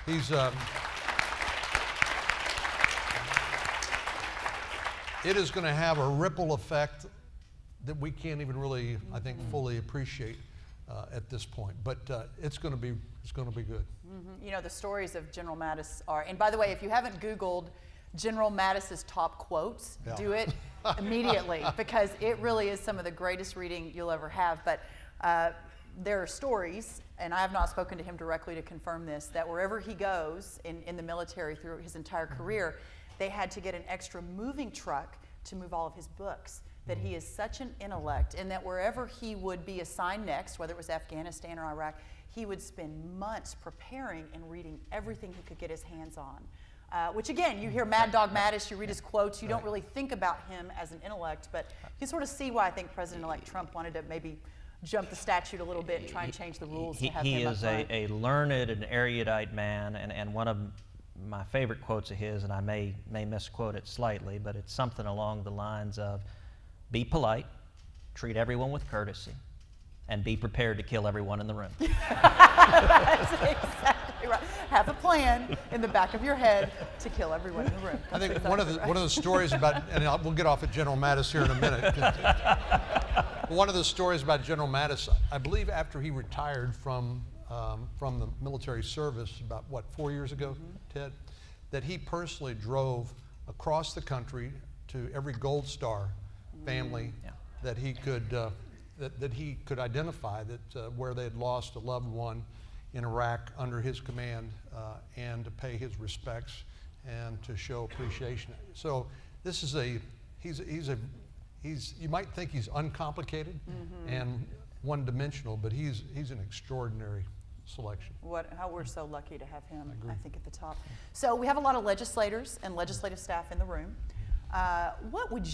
He's it is going to have a ripple effect that we can't even really, I think, fully appreciate at this point. But it's going to be good. You know, the stories of General Mattis are, and by the way, if you haven't Googled General Mattis's top quotes, do it immediately, because it really is some of the greatest reading you'll ever have. But there are stories, and I have not spoken to him directly to confirm this, that wherever he goes in the military through his entire career, they had to get an extra moving truck to move all of his books. That he is such an intellect, and that wherever he would be assigned next, whether it was Afghanistan or Iraq, he would spend months preparing and reading everything he could get his hands on. Which again, you hear Mad Dog Mattis, you read his quotes, you don't really think about him as an intellect, but you can sort of see why I think President-elect Trump wanted to maybe jump the statute a little bit and try and change the rules to have him He up is front. a learned and erudite man, and one of my favorite quotes of his, and I may misquote it slightly, but it's something along the lines of, be polite, treat everyone with courtesy, and be prepared to kill everyone in the room. That's exactly right. Have a plan in the back of your head to kill everyone in the room. I think That's one of the stories about, and we'll get off at General Mattis here in a minute. One of the stories about General Mattis, I believe after he retired from the military service about, 4 years ago, Ted, that he personally drove across the country to every Gold Star family that he could that he could identify that where they had lost a loved one in Iraq under his command, and to pay his respects and to show appreciation. So this is you might think he's uncomplicated and one-dimensional, but he's an extraordinary selection. How we're so lucky to have him, I think, at the top. So we have a lot of legislators and legislative staff in the room. What would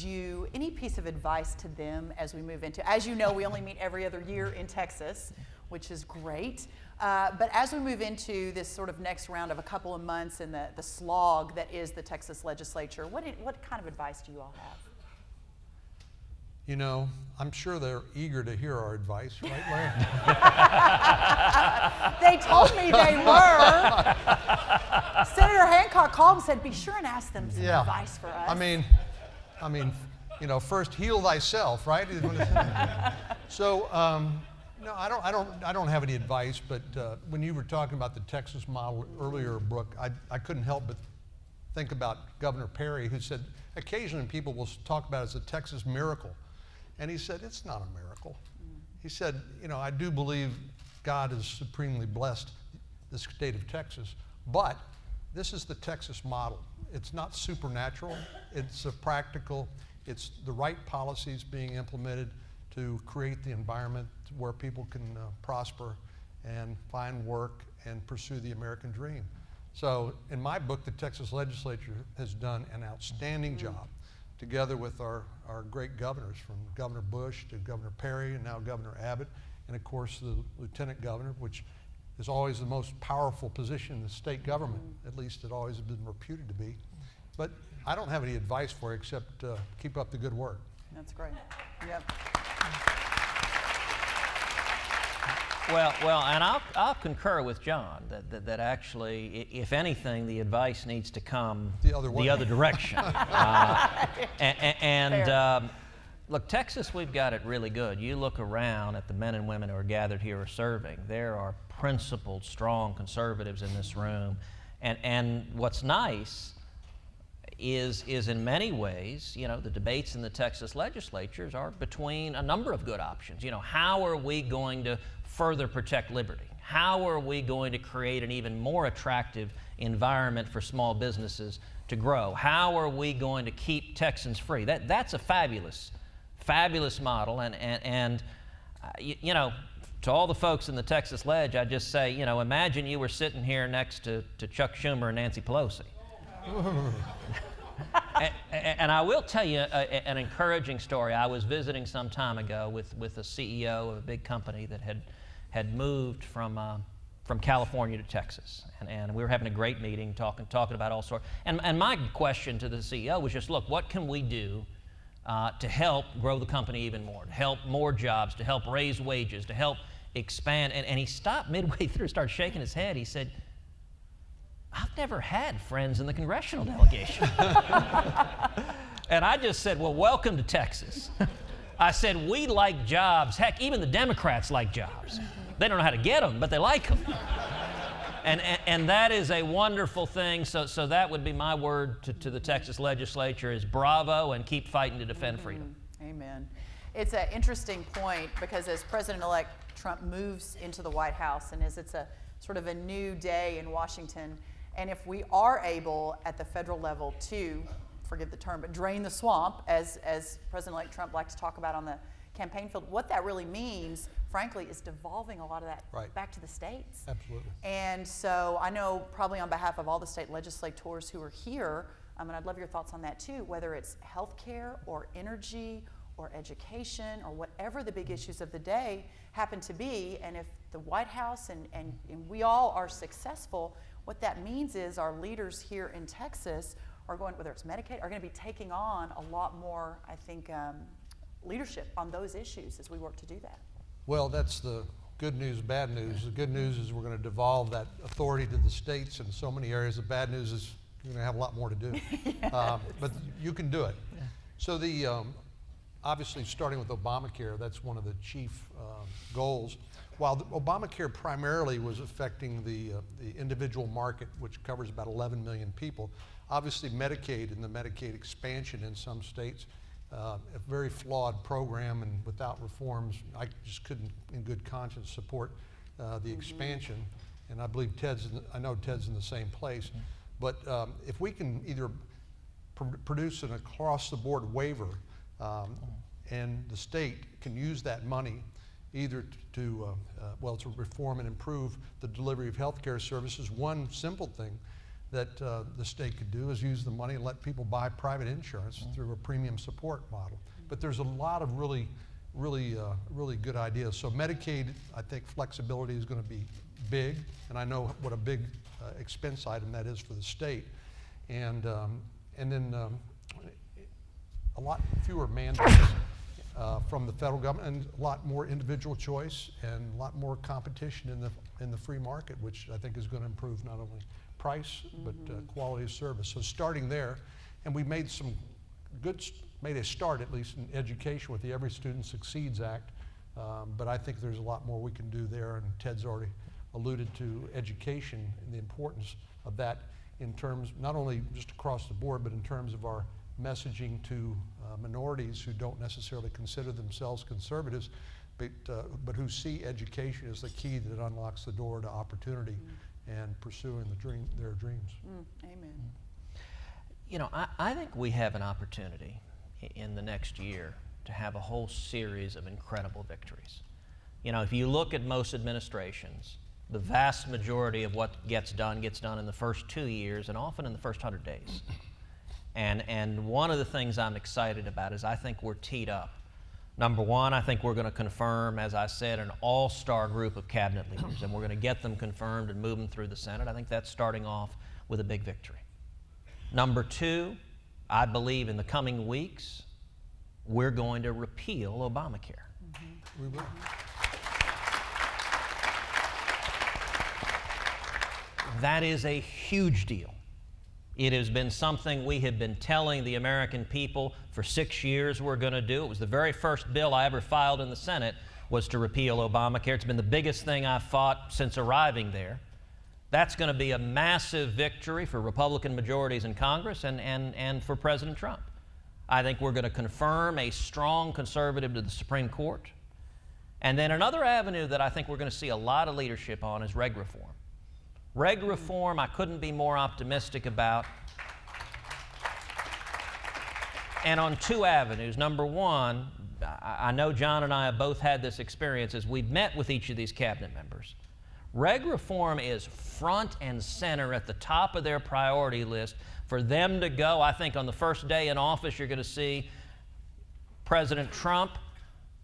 any piece of advice to them as we move into, as you know, we only meet every other year in Texas, which is great. But as we move into this sort of next round of a couple of months and the slog that is the Texas legislature, what kind of advice do you all have? You know, I'm sure they're eager to hear our advice, right, Larry? They told me they were. Senator Hancock called and said, be sure and ask them some advice for us. I mean, you know, first heal thyself, right? So, no, I don't have any advice, but when you were talking about the Texas model earlier, Brooke, I couldn't help but think about Governor Perry, who said, occasionally people will talk about it as a Texas miracle. And he said, it's not a miracle. He said, you know, I do believe God has supremely blessed the state of Texas, but this is the Texas model. It's not supernatural, it's practical, it's the right policies being implemented to create the environment where people can prosper and find work and pursue the American dream. So in my book, the Texas legislature has done an outstanding job, together with our great governors, from Governor Bush to Governor Perry and now Governor Abbott, and of course the Lieutenant Governor, which is always the most powerful position in the state government, at least it always has been reputed to be. But I don't have any advice for you except keep up the good work. That's great. Yep. Well, and I'll concur with John that actually, if anything, the advice needs to come the other way. The other direction. Look, Texas, we've got it really good. You look around at the men and women who are gathered here or serving. There are principled, strong conservatives in this room, and what's nice is in many ways, you know, the debates in the Texas legislatures are between a number of good options. You know, how are we going to further protect liberty? How are we going to create an even more attractive environment for small businesses to grow? How are we going to keep Texans free? That's a fabulous model, and you know, to all the folks in the Texas Ledge, I just say, you know, imagine you were sitting here next to Chuck Schumer and Nancy Pelosi. And I will tell you an encouraging story. I was visiting some time ago with a CEO of a big company that had moved from California to Texas, and we were having a great meeting, talking about all sorts. And my question to the CEO was just, look, what can we do to help grow the company even more, to help more jobs, to help raise wages, to help expand? And he stopped midway through, started shaking his head. He said, I've never had friends in the congressional delegation. And I just said, well, welcome to Texas. I said, we like jobs. Heck, even the Democrats like jobs. They don't know how to get them, but they like them. And that is a wonderful thing. So that would be my word to the Texas legislature is bravo, and keep fighting to defend freedom. Amen. It's an interesting point because as President-elect Trump moves into the White House and as it's a sort of a new day in Washington, and if we are able at the federal level to, forgive the term, but drain the swamp, as President-elect Trump likes to talk about on the campaign field, what that really means, frankly, is devolving a lot of that back to the states. Absolutely. And so I know probably on behalf of all the state legislators who are here, and I'd love your thoughts on that too, whether it's healthcare or energy or education or whatever the big issues of the day happen to be, and if the White House and we all are successful, what that means is our leaders here in Texas are going, whether it's Medicaid, are going to be taking on a lot more, I think, leadership on those issues as we work to do that. Well, that's the good news, bad news. The good news is we're going to devolve that authority to the states in so many areas. The bad news is you're going to have a lot more to do. But you can do it. Yeah. So obviously starting with Obamacare, that's one of the chief goals. While Obamacare primarily was affecting the individual market, which covers about 11 million people, obviously Medicaid and the Medicaid expansion in some states, a very flawed program, and without reforms, I just couldn't in good conscience support the expansion. And I believe I know Ted's in the same place. But if we can either produce an across-the-board waiver, and the state can use that money either to reform and improve the delivery of health care services. One simple thing that the state could do is use the money and let people buy private insurance through a premium support model. But there's a lot of really good ideas. So Medicaid, I think flexibility is going to be big, and I know what a big expense item that is for the state. And then a lot fewer mandates from the federal government, and a lot more individual choice and a lot more competition in the free market, which I think is going to improve not only price but quality of service. So starting there, and we made made a start at least in education with the Every Student Succeeds Act, but I think there's a lot more we can do there, and Ted's already alluded to education and the importance of that in terms not only just across the board, but in terms of our messaging to minorities who don't necessarily consider themselves conservatives, but who see education as the key that unlocks the door to opportunity and pursuing their dreams. Amen. You know, I think we have an opportunity in the next year to have a whole series of incredible victories. You know, if you look at most administrations, the vast majority of what gets done in the first 2 years and often in the first 100 days. And one of the things I'm excited about is I think we're teed up. Number one, I think we're going to confirm, as I said, an all-star group of cabinet leaders, and we're going to get them confirmed and move them through the Senate. I think that's starting off with a big victory. Number two, I believe in the coming weeks, we're going to repeal Obamacare. We will. That is a huge deal. It has been something we have been telling the American people for 6 years we're going to do. It was the very first bill I ever filed in the Senate was to repeal Obamacare. It's been the biggest thing I've fought since arriving there. That's going to be a massive victory for Republican majorities in Congress and for President Trump. I think we're going to confirm a strong conservative to the Supreme Court. And then another avenue that I think we're going to see a lot of leadership on is reg reform. Reg reform, I couldn't be more optimistic about. And on two avenues. Number one, I know John and I have both had this experience as we've met with each of these cabinet members. Reg reform is front and center at the top of their priority list for them to go. I think on the first day in office, you're going to see President Trump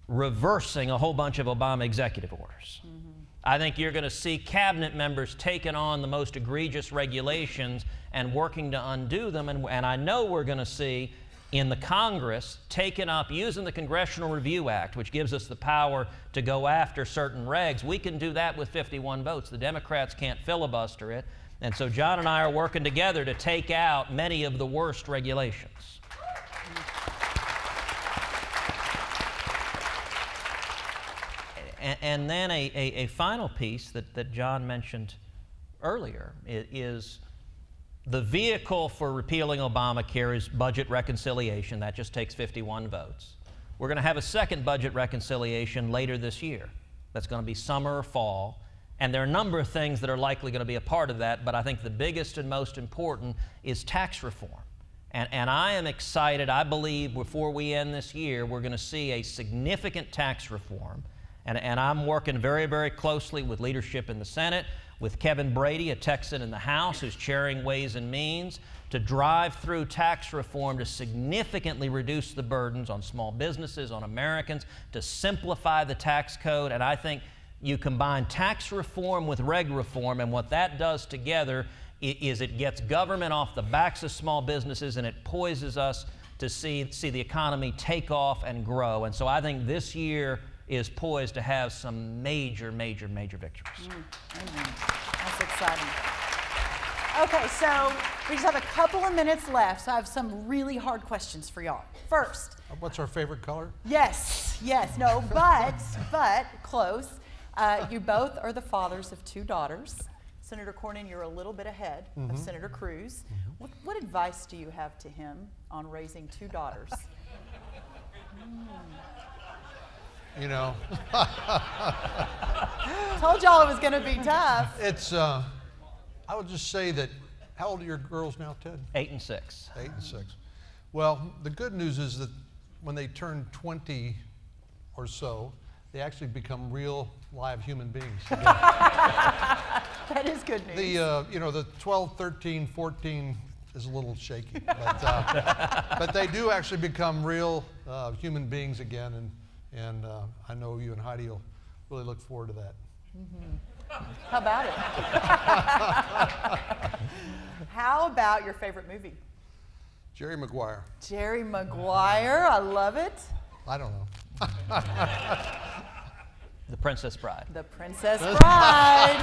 reversing a whole bunch of Obama executive orders. I think you're going to see cabinet members taking on the most egregious regulations and working to undo them. And I know we're going to see in the Congress taking up, using the Congressional Review Act, which gives us the power to go after certain regs. We can do that with 51 votes. The Democrats can't filibuster it. And so John and I are working together to take out many of the worst regulations. And then a final piece that John mentioned earlier is the vehicle for repealing Obamacare is budget reconciliation. That just takes 51 votes. we're going to have a second budget reconciliation later this year. That's going to be summer or fall. And there are a number of things that are likely going to be a part of that, but I think the biggest and most important is tax reform. And I am excited. I believe before we end this year, we're going to see a significant tax reform. And I'm working very, very closely with leadership in the Senate, with Kevin Brady, a Texan in the House, who's chairing Ways and Means, to drive through tax reform to significantly reduce the burdens on small businesses, on Americans, to simplify the tax code. And I think you combine tax reform with reg reform, and what that does together is it gets government off the backs of small businesses, and it poises us to see the economy take off and grow. And so I think this year is poised to have some major, major, major victories. That's exciting. Okay, so we just have a couple of minutes left, so I have some really hard questions for y'all. First. What's our favorite color? Yes, no, but close. You both are the fathers of 2 daughters. Senator Cornyn, you're a little bit ahead of Senator Cruz. What advice do you have to him on raising 2 daughters? You know. Told y'all it was going to be tough. It's, I would just say that, how old are your girls now, Ted? 8 and 6. 8 and 6. Well, the good news is that when they turn 20 or so, they actually become real live human beings. That is good news. The 12, 13, 14 is a little shaky, but they do actually become real human beings again, and I know you and Heidi will really look forward to that. How about it? How about your favorite movie? Jerry Maguire. Jerry Maguire, I love it. I don't know. The Princess Bride. The Princess Bride.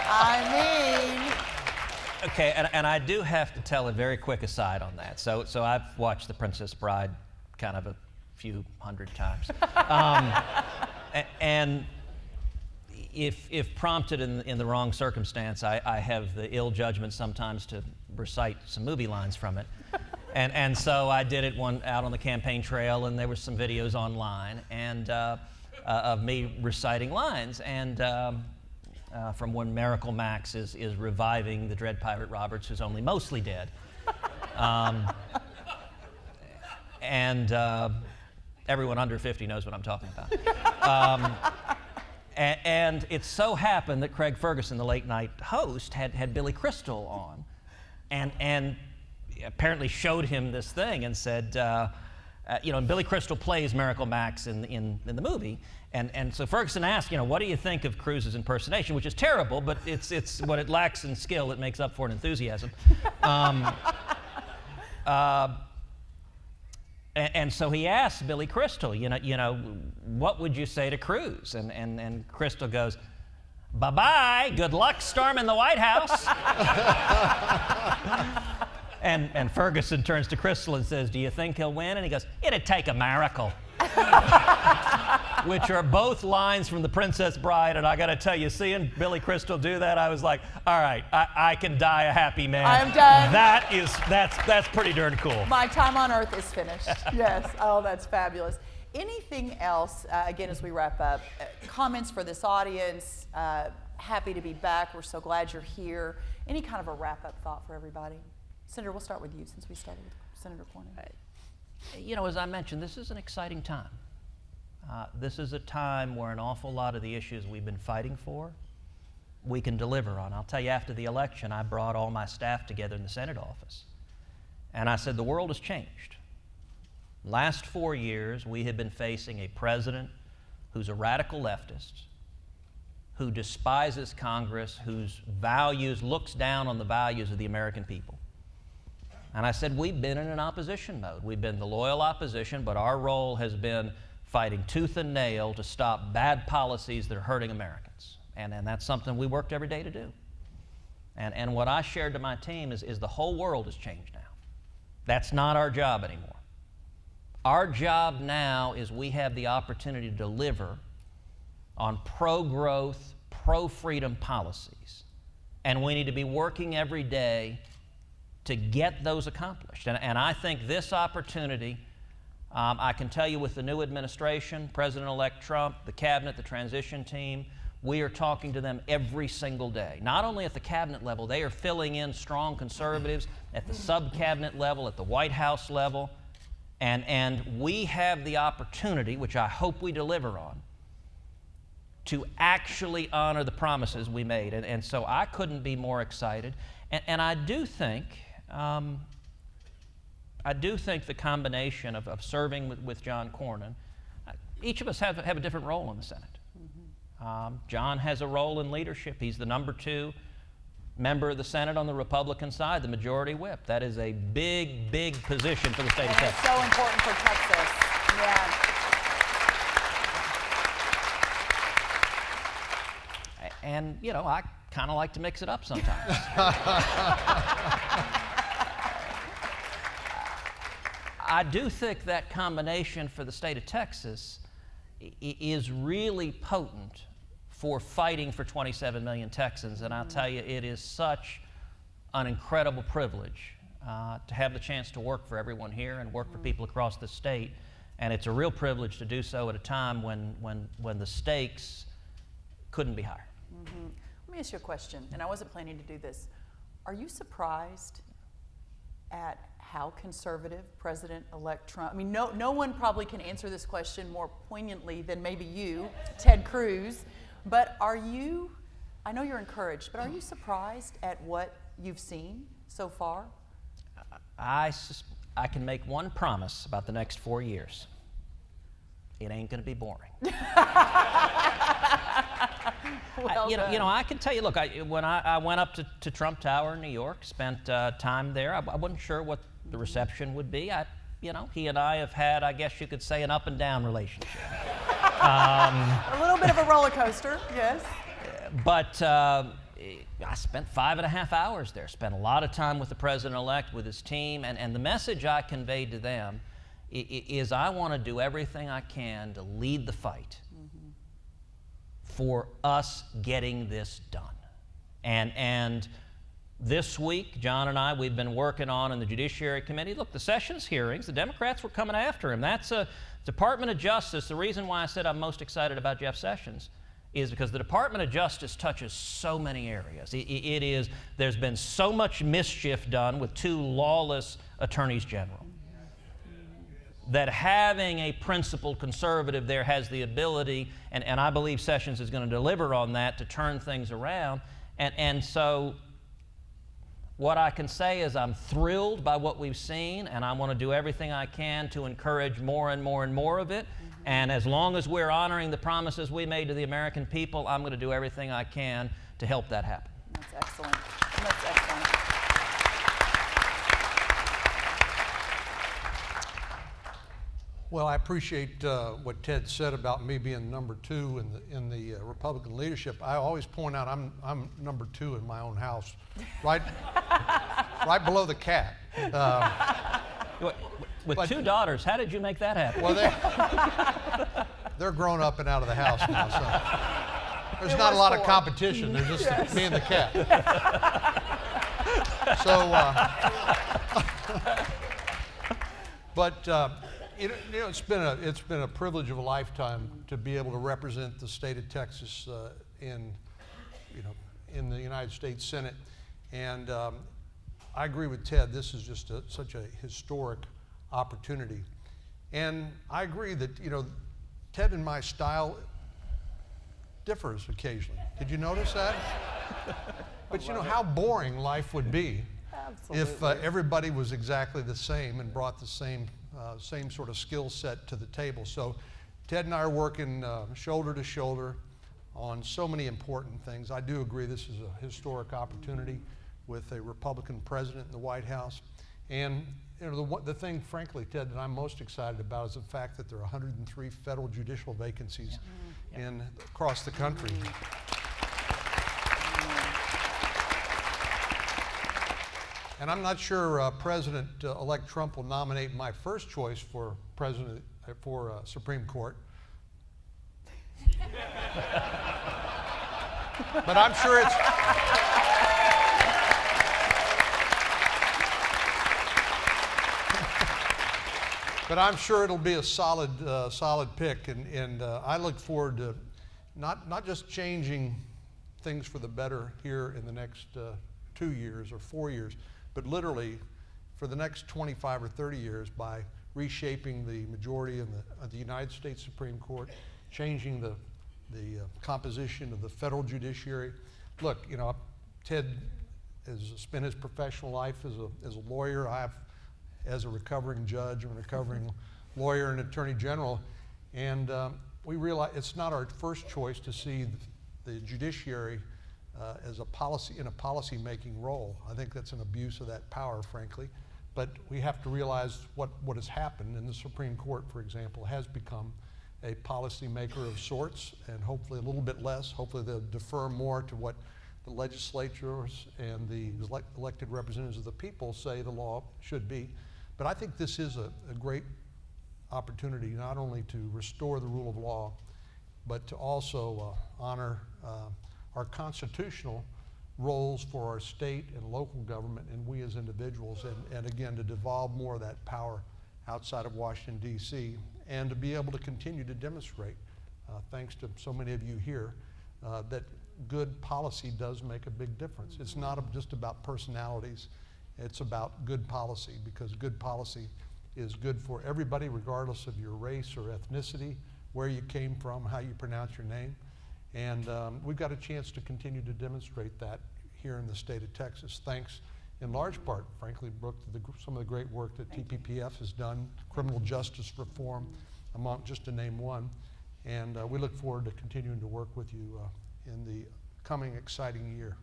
I mean. Okay, and I do have to tell a very quick aside on that. So I've watched The Princess Bride kind of a few hundred times. And if prompted in the wrong circumstance, I have the ill judgment sometimes to recite some movie lines from it. And so I did it out on the campaign trail, and there were some videos online of me reciting lines, and from when Miracle Max is reviving the Dread Pirate Roberts, who's only mostly dead. And everyone under 50 knows what I'm talking about. And it so happened that Craig Ferguson, the late night host, had Billy Crystal on, and apparently showed him this thing and said, and Billy Crystal plays Miracle Max in the movie, and so Ferguson asked, what do you think of Cruz's impersonation, which is terrible, but it's what it lacks in skill, it makes up for in enthusiasm. And so he asked Billy Crystal, what would you say to Cruz? And Crystal goes, bye-bye, good luck storming the White House. And Ferguson turns to Crystal and says, do you think he'll win? And he goes, it'd take a miracle. Which are both lines from The Princess Bride, and I got to tell you, seeing Billy Crystal do that, I was like, all right, I can die a happy man. I'm done. That's pretty darn cool. My time on Earth is finished. Yes. Oh, that's fabulous. Anything else, again, as we wrap up, comments for this audience? Happy to be back. We're so glad you're here. Any kind of a wrap-up thought for everybody? Senator, we'll start with you since we started with Senator Cornyn. As I mentioned, this is an exciting time. This is a time where an awful lot of the issues we've been fighting for, we can deliver on. I'll tell you, after the election, I brought all my staff together in the Senate office, and I said, the world has changed. Last 4 years, we have been facing a president who's a radical leftist, who despises Congress, whose values, looks down on the values of the American people. And I said, we've been in an opposition mode. We've been the loyal opposition, but our role has been fighting tooth and nail to stop bad policies that are hurting Americans. And that's something we worked every day to do. And what I shared to my team is the whole world has changed now. That's not our job anymore. Our job now is we have the opportunity to deliver on pro-growth, pro-freedom policies. And we need to be working every day to get those accomplished. And I think this opportunity I can tell you with the new administration, President-elect Trump, the cabinet, the transition team, we are talking to them every single day. Not only at the cabinet level, they are filling in strong conservatives at the sub-cabinet level, at the White House level, and we have the opportunity, which I hope we deliver on, to actually honor the promises we made. And so I couldn't be more excited. And I do think the combination of serving with John Cornyn, each of us have a different role in the Senate. John has a role in leadership. He's the number 2 member of the Senate on the Republican side, the majority whip. That is a big, big position for the state of Texas. It's so important for Texas. Yeah. And, you know, I kind of like to mix it up sometimes. I do think that combination for the state of Texas is really potent for fighting for 27 million Texans. And I'll tell you, it is such an incredible privilege to have the chance to work for everyone here and work for people across the state. And it's a real privilege to do so at a time when the stakes couldn't be higher. Let me ask you a question, and I wasn't planning to do this. Are you surprised at how conservative President-elect Trump, I mean, no one probably can answer this question more poignantly than maybe you, Ted Cruz, but are you, I know you're encouraged, but are you surprised at what you've seen so far? I can make one promise about the next 4 years. It ain't gonna be boring. You know, I can tell you, look, when I went up to Trump Tower in New York, spent time there, I wasn't sure what the reception would be. You know, he and I have had, I guess you could say, an up and down relationship. A little bit of a roller coaster, yes. But I spent 5.5 hours there, spent a lot of time with the president-elect, with his team, and the message I conveyed to them is I want to do everything I can to lead the fight for us getting this done. And this week, John and I, we've been working on in the Judiciary Committee. Look, the Sessions hearings, the Democrats were coming after him. That's a Department of Justice. The reason why I said I'm most excited about Jeff Sessions is because the Department of Justice touches so many areas. There's been so much mischief done with 2 lawless attorneys general that having a principled conservative there has the ability, and I believe Sessions is going to deliver on that, to turn things around. And so what I can say is I'm thrilled by what we've seen, and I want to do everything I can to encourage more and more and more of it. And as long as we're honoring the promises we made to the American people, I'm going to do everything I can to help that happen. That's excellent. That's excellent. Well, I appreciate what Ted said about me being number 2 in the Republican leadership. I always point out I'm number 2 in my own house, right below the cat. With 2 daughters, how did you make that happen? Well, they're grown up and out of the house now, so there's not a lot of competition. There's just me and the cat. So, but. It's been a privilege of a lifetime to be able to represent the state of Texas in the United States Senate, and I agree with Ted. This is just such a historic opportunity, and I agree that Ted and my style differs occasionally. Did you notice that? But how boring life would be if everybody was exactly the same and brought the same sort of skill set to the table. So Ted and I are working shoulder to shoulder on so many important things. I do agree this is a historic opportunity with a Republican president in the White House. And the thing, frankly, Ted, that I'm most excited about is the fact that there are 103 federal judicial vacancies across the country. And I'm not sure President-elect Trump will nominate my first choice for Supreme Court. But I'm sure it's... But I'm sure it'll be a solid pick, and I look forward to not just changing things for the better here in the next 2 years or 4 years, but literally for the next 25 or 30 years by reshaping the majority of the United States Supreme Court, changing the composition of the federal judiciary. Look, you know, Ted has spent his professional life as a lawyer. As a recovering judge and a recovering lawyer and attorney general, and we realize it's not our first choice to see the judiciary as a policy-making role. I think that's an abuse of that power, frankly. But we have to realize what has happened, and the Supreme Court, for example, has become a policymaker of sorts, and hopefully a little bit less. Hopefully they'll defer more to what the legislatures and the elected representatives of the people say the law should be. But I think this is a great opportunity not only to restore the rule of law, but to also honor our constitutional roles for our state and local government and we as individuals, and again, to devolve more of that power outside of Washington, D.C., and to be able to continue to demonstrate, thanks to so many of you here, that good policy does make a big difference. It's not just about personalities. It's about good policy, because good policy is good for everybody, regardless of your race or ethnicity, where you came from, how you pronounce your name. And we've got a chance to continue to demonstrate that here in the state of Texas, thanks in large part, frankly, Brooke, to some of the great work that TPPF has done, criminal justice reform, just to name one. And we look forward to continuing to work with you in the coming exciting year.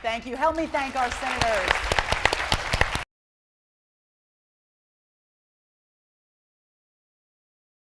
Thank you. Help me thank our senators.